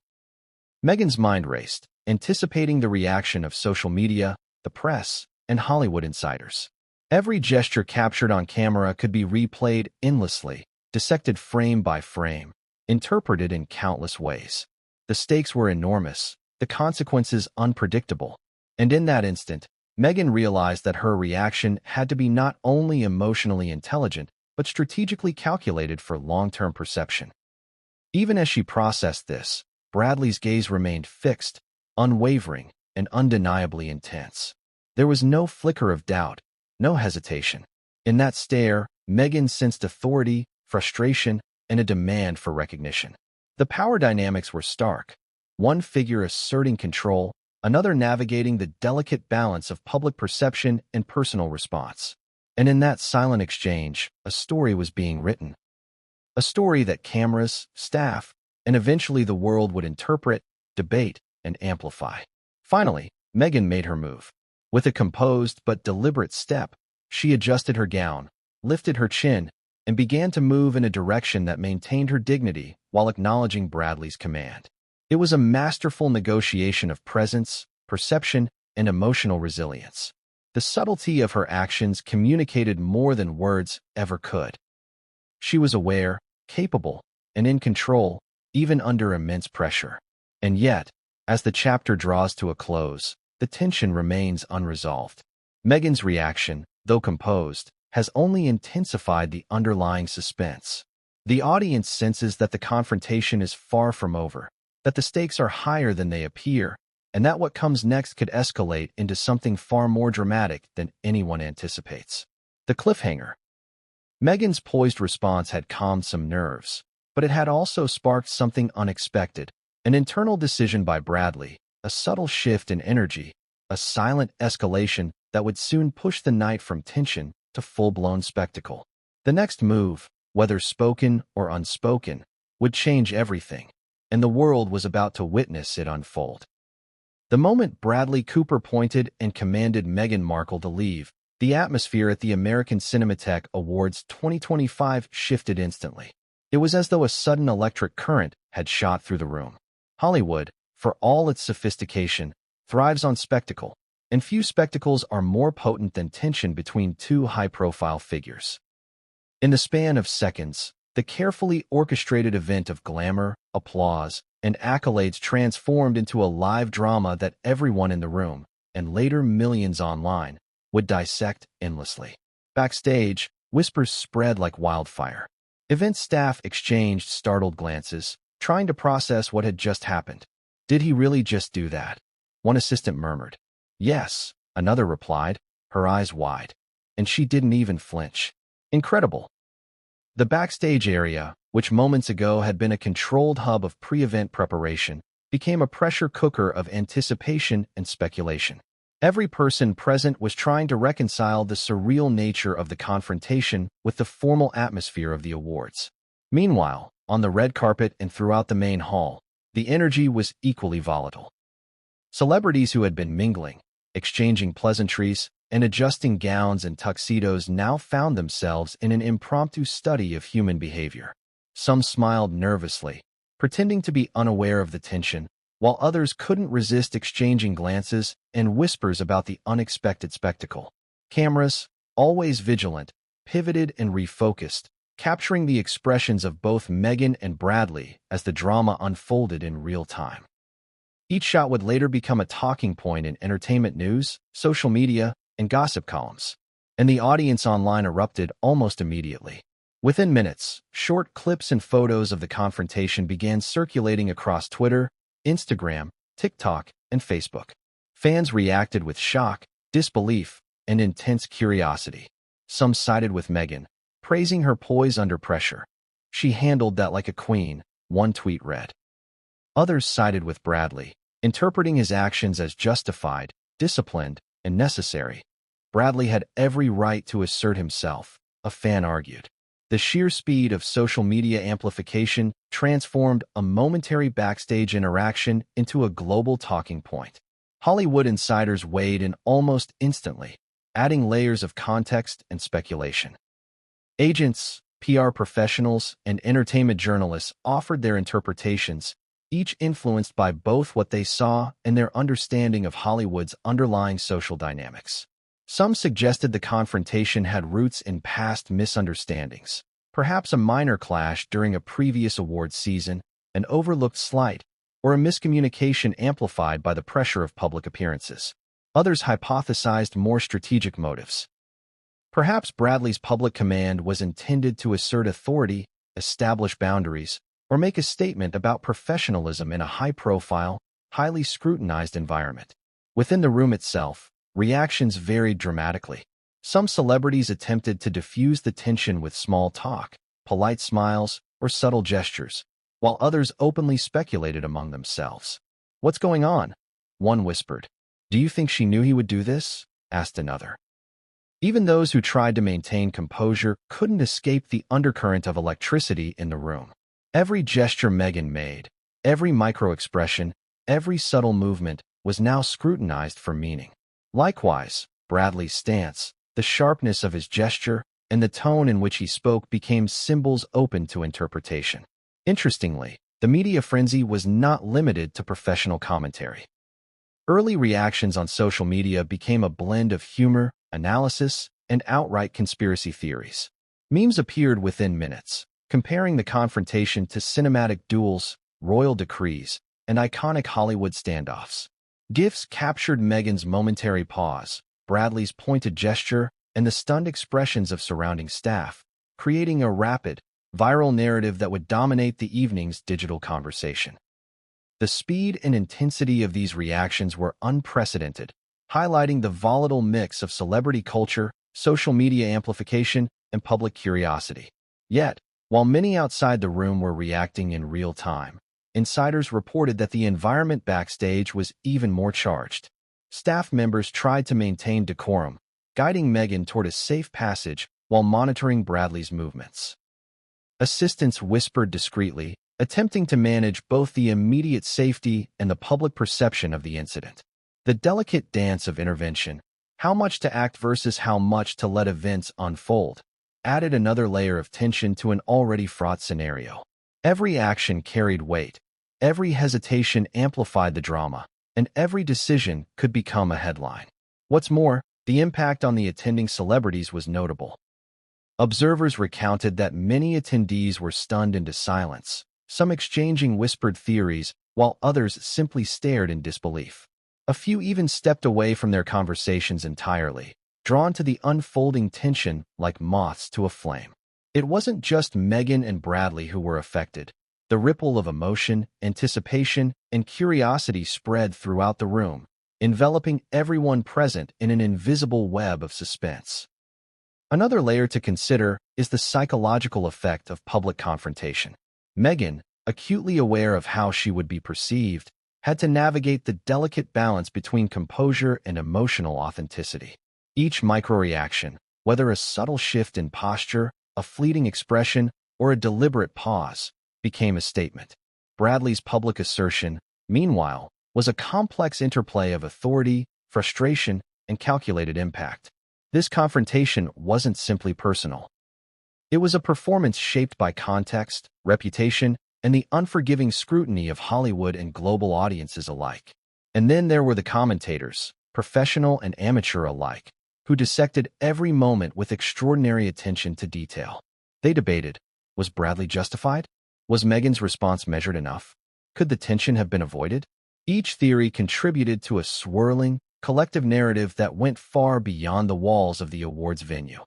Meghan's mind raced, anticipating the reaction of social media, the press, and Hollywood insiders. Every gesture captured on camera could be replayed endlessly, dissected frame by frame, interpreted in countless ways. The stakes were enormous, the consequences unpredictable, and in that instant, Meghan realized that her reaction had to be not only emotionally intelligent, but strategically calculated for long-term perception. Even as she processed this, Bradley's gaze remained fixed, unwavering, and undeniably intense. There was no flicker of doubt, no hesitation. In that stare, Meghan sensed authority, frustration, and a demand for recognition. The power dynamics were stark. One figure asserting control, another navigating the delicate balance of public perception and personal response. And in that silent exchange, a story was being written. A story that cameras, staff, and eventually the world would interpret, debate, and amplify. Finally, Meghan made her move. With a composed but deliberate step, she adjusted her gown, lifted her chin, and began to move in a direction that maintained her dignity while acknowledging Bradley's command. It was a masterful negotiation of presence, perception, and emotional resilience. The subtlety of her actions communicated more than words ever could. She was aware, capable, and in control, even under immense pressure. And yet, as the chapter draws to a close, the tension remains unresolved. Meghan's reaction, though composed, has only intensified the underlying suspense. The audience senses that the confrontation is far from over, that the stakes are higher than they appear, and that what comes next could escalate into something far more dramatic than anyone anticipates. The cliffhanger. Meghan's poised response had calmed some nerves, but it had also sparked something unexpected, an internal decision by Bradley, a subtle shift in energy, a silent escalation that would soon push the night from tension to full-blown spectacle. The next move, whether spoken or unspoken, would change everything, and the world was about to witness it unfold. The moment Bradley Cooper pointed and commanded Meghan Markle to leave, the atmosphere at the American Cinematheque Awards 2025 shifted instantly. It was as though a sudden electric current had shot through the room. Hollywood, for all its sophistication, thrives on spectacle, and few spectacles are more potent than tension between two high-profile figures. In the span of seconds, the carefully orchestrated event of glamour, applause, and accolades transformed into a live drama that everyone in the room, and later millions online, would dissect endlessly. Backstage, whispers spread like wildfire. Event staff exchanged startled glances, trying to process what had just happened. Did he really just do that? One assistant murmured. Yes, another replied, her eyes wide. And she didn't even flinch. Incredible. The backstage area, which moments ago had been a controlled hub of pre-event preparation, became a pressure cooker of anticipation and speculation. Every person present was trying to reconcile the surreal nature of the confrontation with the formal atmosphere of the awards. Meanwhile, on the red carpet and throughout the main hall, the energy was equally volatile. Celebrities who had been mingling, exchanging pleasantries, and adjusting gowns and tuxedos now found themselves in an impromptu study of human behavior. Some smiled nervously, pretending to be unaware of the tension, while others couldn't resist exchanging glances and whispers about the unexpected spectacle. Cameras, always vigilant, pivoted and refocused, capturing the expressions of both Meghan and Bradley as the drama unfolded in real time. Each shot would later become a talking point in entertainment news, social media, and gossip columns, and the audience online erupted almost immediately. Within minutes, short clips and photos of the confrontation began circulating across Twitter, Instagram, TikTok, and Facebook. Fans reacted with shock, disbelief, and intense curiosity. Some sided with Meghan, praising her poise under pressure. She handled that like a queen, one tweet read. Others sided with Bradley, interpreting his actions as justified, disciplined, and necessary. Bradley had every right to assert himself, a fan argued. The sheer speed of social media amplification transformed a momentary backstage interaction into a global talking point. Hollywood insiders weighed in almost instantly, adding layers of context and speculation. Agents, PR professionals, and entertainment journalists offered their interpretations, each influenced by both what they saw and their understanding of Hollywood's underlying social dynamics. Some suggested the confrontation had roots in past misunderstandings, perhaps a minor clash during a previous awards season, an overlooked slight, or a miscommunication amplified by the pressure of public appearances. Others hypothesized more strategic motives. Perhaps Bradley's public command was intended to assert authority, establish boundaries, or make a statement about professionalism in a high-profile, highly scrutinized environment. Within the room itself, reactions varied dramatically. Some celebrities attempted to diffuse the tension with small talk, polite smiles, or subtle gestures, while others openly speculated among themselves. "What's going on?" one whispered. "Do you think she knew he would do this?" asked another. Even those who tried to maintain composure couldn't escape the undercurrent of electricity in the room. Every gesture Meghan made, every micro-expression, every subtle movement was now scrutinized for meaning. Likewise, Bradley's stance, the sharpness of his gesture, and the tone in which he spoke became symbols open to interpretation. Interestingly, the media frenzy was not limited to professional commentary. Early reactions on social media became a blend of humor, analysis, and outright conspiracy theories. Memes appeared within minutes, comparing the confrontation to cinematic duels, royal decrees, and iconic Hollywood standoffs. GIFs captured Meghan's momentary pause, Bradley's pointed gesture, and the stunned expressions of surrounding staff, creating a rapid, viral narrative that would dominate the evening's digital conversation. The speed and intensity of these reactions were unprecedented, highlighting the volatile mix of celebrity culture, social media amplification, and public curiosity. Yet, while many outside the room were reacting in real time, insiders reported that the environment backstage was even more charged. Staff members tried to maintain decorum, guiding Meghan toward a safe passage while monitoring Bradley's movements. Assistants whispered discreetly, attempting to manage both the immediate safety and the public perception of the incident. The delicate dance of intervention, how much to act versus how much to let events unfold, added another layer of tension to an already fraught scenario. Every action carried weight, every hesitation amplified the drama, and every decision could become a headline. What's more, the impact on the attending celebrities was notable. Observers recounted that many attendees were stunned into silence, some exchanging whispered theories, while others simply stared in disbelief. A few even stepped away from their conversations entirely, drawn to the unfolding tension like moths to a flame. It wasn't just Meghan and Bradley who were affected. The ripple of emotion, anticipation, and curiosity spread throughout the room, enveloping everyone present in an invisible web of suspense. Another layer to consider is the psychological effect of public confrontation. Meghan, acutely aware of how she would be perceived, had to navigate the delicate balance between composure and emotional authenticity. Each microreaction, whether a subtle shift in posture, a fleeting expression, or a deliberate pause, became a statement. Bradley's public assertion, meanwhile, was a complex interplay of authority, frustration, and calculated impact. This confrontation wasn't simply personal. It was a performance shaped by context, reputation, and the unforgiving scrutiny of Hollywood and global audiences alike. And then there were the commentators, professional and amateur alike, who dissected every moment with extraordinary attention to detail. They debated, was Bradley justified? Was Meghan's response measured enough? Could the tension have been avoided? Each theory contributed to a swirling, collective narrative that went far beyond the walls of the awards venue.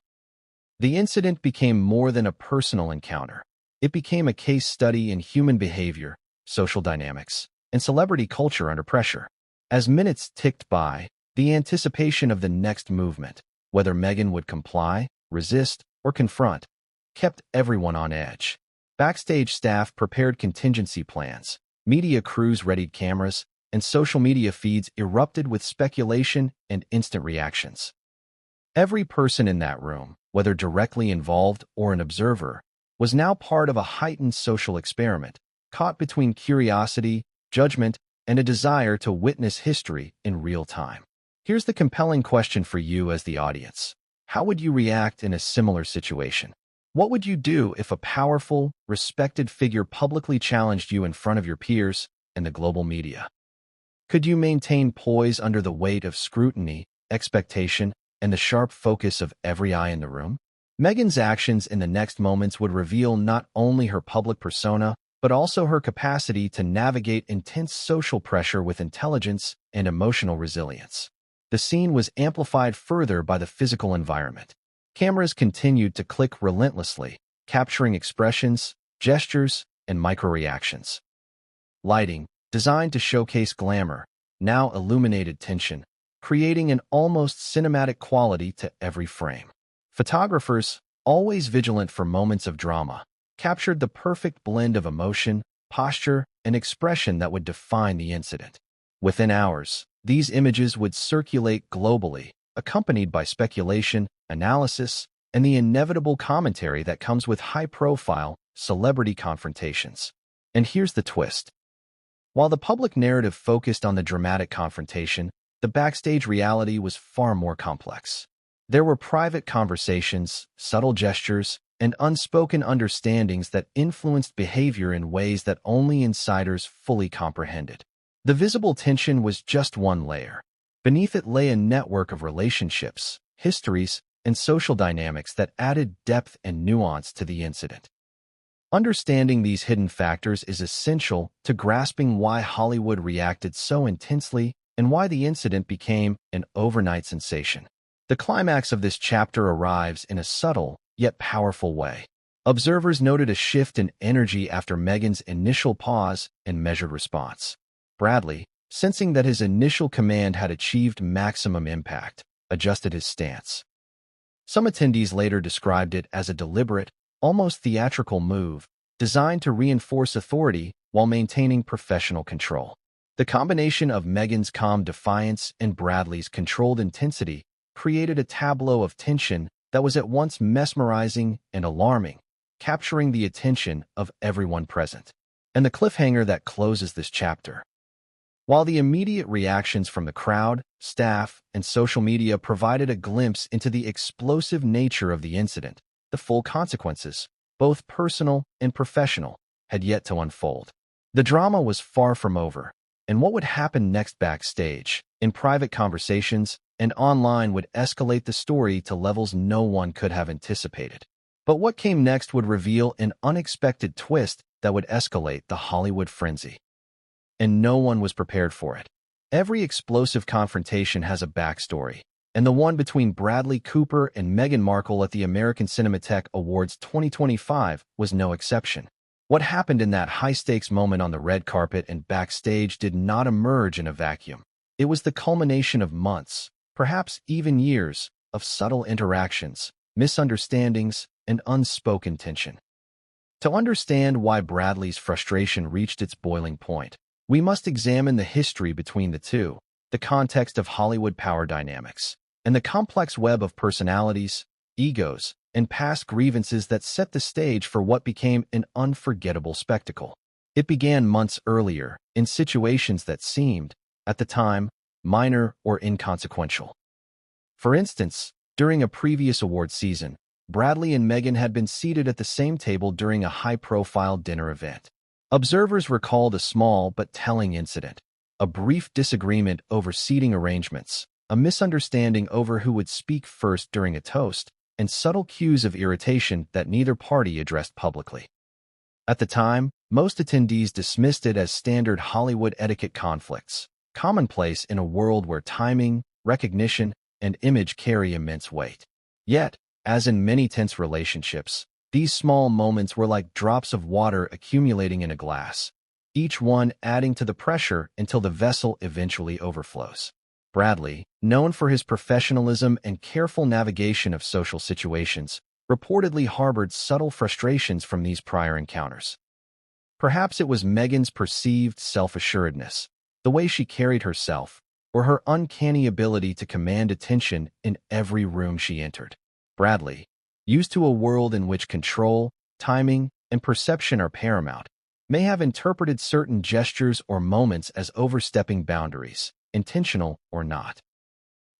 The incident became more than a personal encounter. It became a case study in human behavior, social dynamics, and celebrity culture under pressure. As minutes ticked by, the anticipation of the next movement, whether Meghan would comply, resist, or confront, kept everyone on edge. Backstage staff prepared contingency plans, media crews readied cameras, and social media feeds erupted with speculation and instant reactions. Every person in that room, whether directly involved or an observer, was now part of a heightened social experiment, caught between curiosity, judgment, and a desire to witness history in real time. Here's the compelling question for you as the audience. How would you react in a similar situation? What would you do if a powerful, respected figure publicly challenged you in front of your peers, and the global media. Could you maintain poise under the weight of scrutiny, expectation, and the sharp focus of every eye in the room? Meghan's actions in the next moments would reveal not only her public persona, but also her capacity to navigate intense social pressure with intelligence and emotional resilience. The scene was amplified further by the physical environment. Cameras continued to click relentlessly, capturing expressions, gestures, and micro-reactions. Lighting, designed to showcase glamour, now illuminated tension, creating an almost cinematic quality to every frame. Photographers, always vigilant for moments of drama, captured the perfect blend of emotion, posture, and expression that would define the incident. Within hours, these images would circulate globally, accompanied by speculation, analysis, and the inevitable commentary that comes with high-profile, celebrity confrontations. And here's the twist. While the public narrative focused on the dramatic confrontation, the backstage reality was far more complex. There were private conversations, subtle gestures, and unspoken understandings that influenced behavior in ways that only insiders fully comprehended. The visible tension was just one layer. Beneath it lay a network of relationships, histories, and social dynamics that added depth and nuance to the incident. Understanding these hidden factors is essential to grasping why Hollywood reacted so intensely and why the incident became an overnight sensation. The climax of this chapter arrives in a subtle, yet powerful way. Observers noted a shift in energy after Meghan's initial pause and measured response. Bradley, sensing that his initial command had achieved maximum impact, adjusted his stance. Some attendees later described it as a deliberate, almost theatrical move, designed to reinforce authority while maintaining professional control. The combination of Meghan's calm defiance and Bradley's controlled intensity created a tableau of tension that was at once mesmerizing and alarming, capturing the attention of everyone present. And the cliffhanger that closes this chapter. While the immediate reactions from the crowd, staff, and social media provided a glimpse into the explosive nature of the incident, the full consequences, both personal and professional, had yet to unfold. The drama was far from over, and what would happen next backstage, in private conversations, and online would escalate the story to levels no one could have anticipated. But what came next would reveal an unexpected twist that would escalate the Hollywood frenzy. And no one was prepared for it. Every explosive confrontation has a backstory, and the one between Bradley Cooper and Meghan Markle at the American Cinematheque Awards 2025 was no exception. What happened in that high-stakes moment on the red carpet and backstage did not emerge in a vacuum. It was the culmination of months, perhaps even years, of subtle interactions, misunderstandings, and unspoken tension. To understand why Bradley's frustration reached its boiling point, we must examine the history between the two, the context of Hollywood power dynamics, and the complex web of personalities, egos, and past grievances that set the stage for what became an unforgettable spectacle. It began months earlier, in situations that seemed, at the time, minor or inconsequential. For instance, during a previous award season, Bradley and Meghan had been seated at the same table during a high-profile dinner event. Observers recalled a small but telling incident, a brief disagreement over seating arrangements, a misunderstanding over who would speak first during a toast, and subtle cues of irritation that neither party addressed publicly. At the time, most attendees dismissed it as standard Hollywood etiquette conflicts, commonplace in a world where timing, recognition, and image carry immense weight. Yet, as in many tense relationships, these small moments were like drops of water accumulating in a glass, each one adding to the pressure until the vessel eventually overflows. Bradley, known for his professionalism and careful navigation of social situations, reportedly harbored subtle frustrations from these prior encounters. Perhaps it was Meghan's perceived self-assuredness, the way she carried herself, or her uncanny ability to command attention in every room she entered. Bradley, used to a world in which control, timing, and perception are paramount, may have interpreted certain gestures or moments as overstepping boundaries, intentional or not.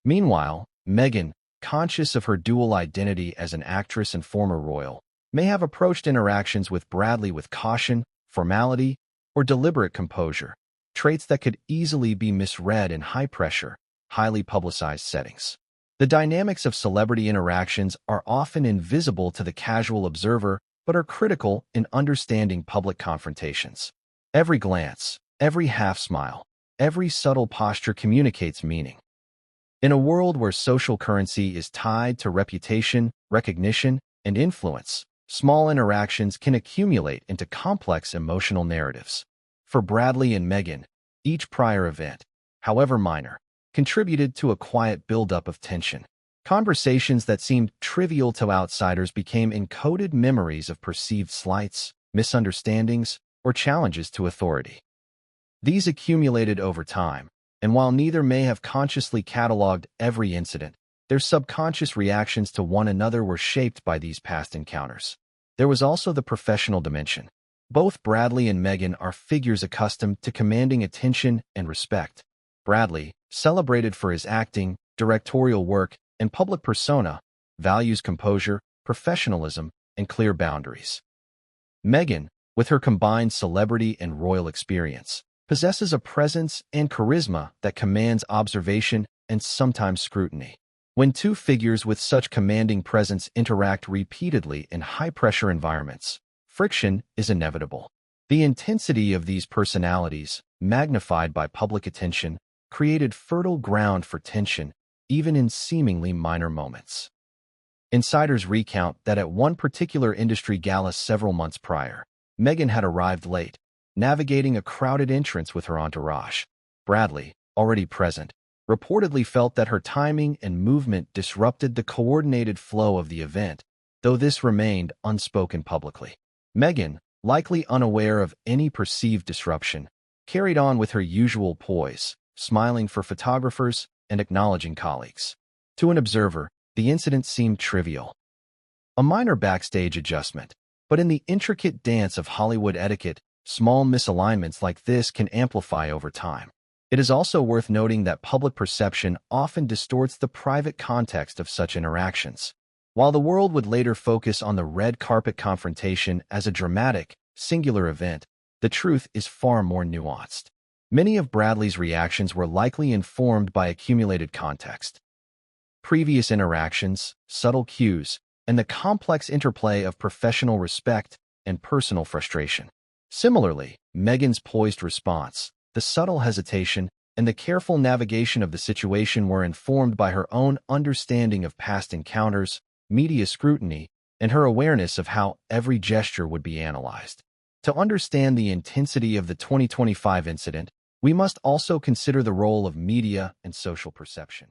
Meanwhile, Meghan, conscious of her dual identity as an actress and former royal, may have approached interactions with Bradley with caution, formality, or deliberate composure, traits that could easily be misread in high-pressure, highly publicized settings. The dynamics of celebrity interactions are often invisible to the casual observer but are critical in understanding public confrontations. Every glance, every half-smile, every subtle posture communicates meaning. In a world where social currency is tied to reputation, recognition, and influence, small interactions can accumulate into complex emotional narratives. For Bradley and Meghan, each prior event, however minor, contributed to a quiet buildup of tension. Conversations that seemed trivial to outsiders became encoded memories of perceived slights, misunderstandings, or challenges to authority. These accumulated over time, and while neither may have consciously cataloged every incident, their subconscious reactions to one another were shaped by these past encounters. There was also the professional dimension. Both Bradley and Meghan are figures accustomed to commanding attention and respect. Bradley, celebrated for his acting, directorial work, and public persona, values composure, professionalism, and clear boundaries. Meghan, with her combined celebrity and royal experience, possesses a presence and charisma that commands observation and sometimes scrutiny. When two figures with such commanding presence interact repeatedly in high-pressure environments, friction is inevitable. The intensity of these personalities, magnified by public attention, created fertile ground for tension, even in seemingly minor moments. Insiders recount that at one particular industry gala several months prior, Meghan had arrived late, navigating a crowded entrance with her entourage. Bradley, already present, reportedly felt that her timing and movement disrupted the coordinated flow of the event, though this remained unspoken publicly. Meghan, likely unaware of any perceived disruption, carried on with her usual poise, smiling for photographers and acknowledging colleagues. To an observer, the incident seemed trivial. A minor backstage adjustment, but in the intricate dance of Hollywood etiquette, small misalignments like this can amplify over time. It is also worth noting that public perception often distorts the private context of such interactions. While the world would later focus on the red carpet confrontation as a dramatic, singular event, the truth is far more nuanced. Many of Bradley's reactions were likely informed by accumulated context. Previous interactions, subtle cues, and the complex interplay of professional respect and personal frustration. Similarly, Meghan's poised response, the subtle hesitation, and the careful navigation of the situation were informed by her own understanding of past encounters, media scrutiny, and her awareness of how every gesture would be analyzed. To understand the intensity of the 2025 incident, we must also consider the role of media and social perception.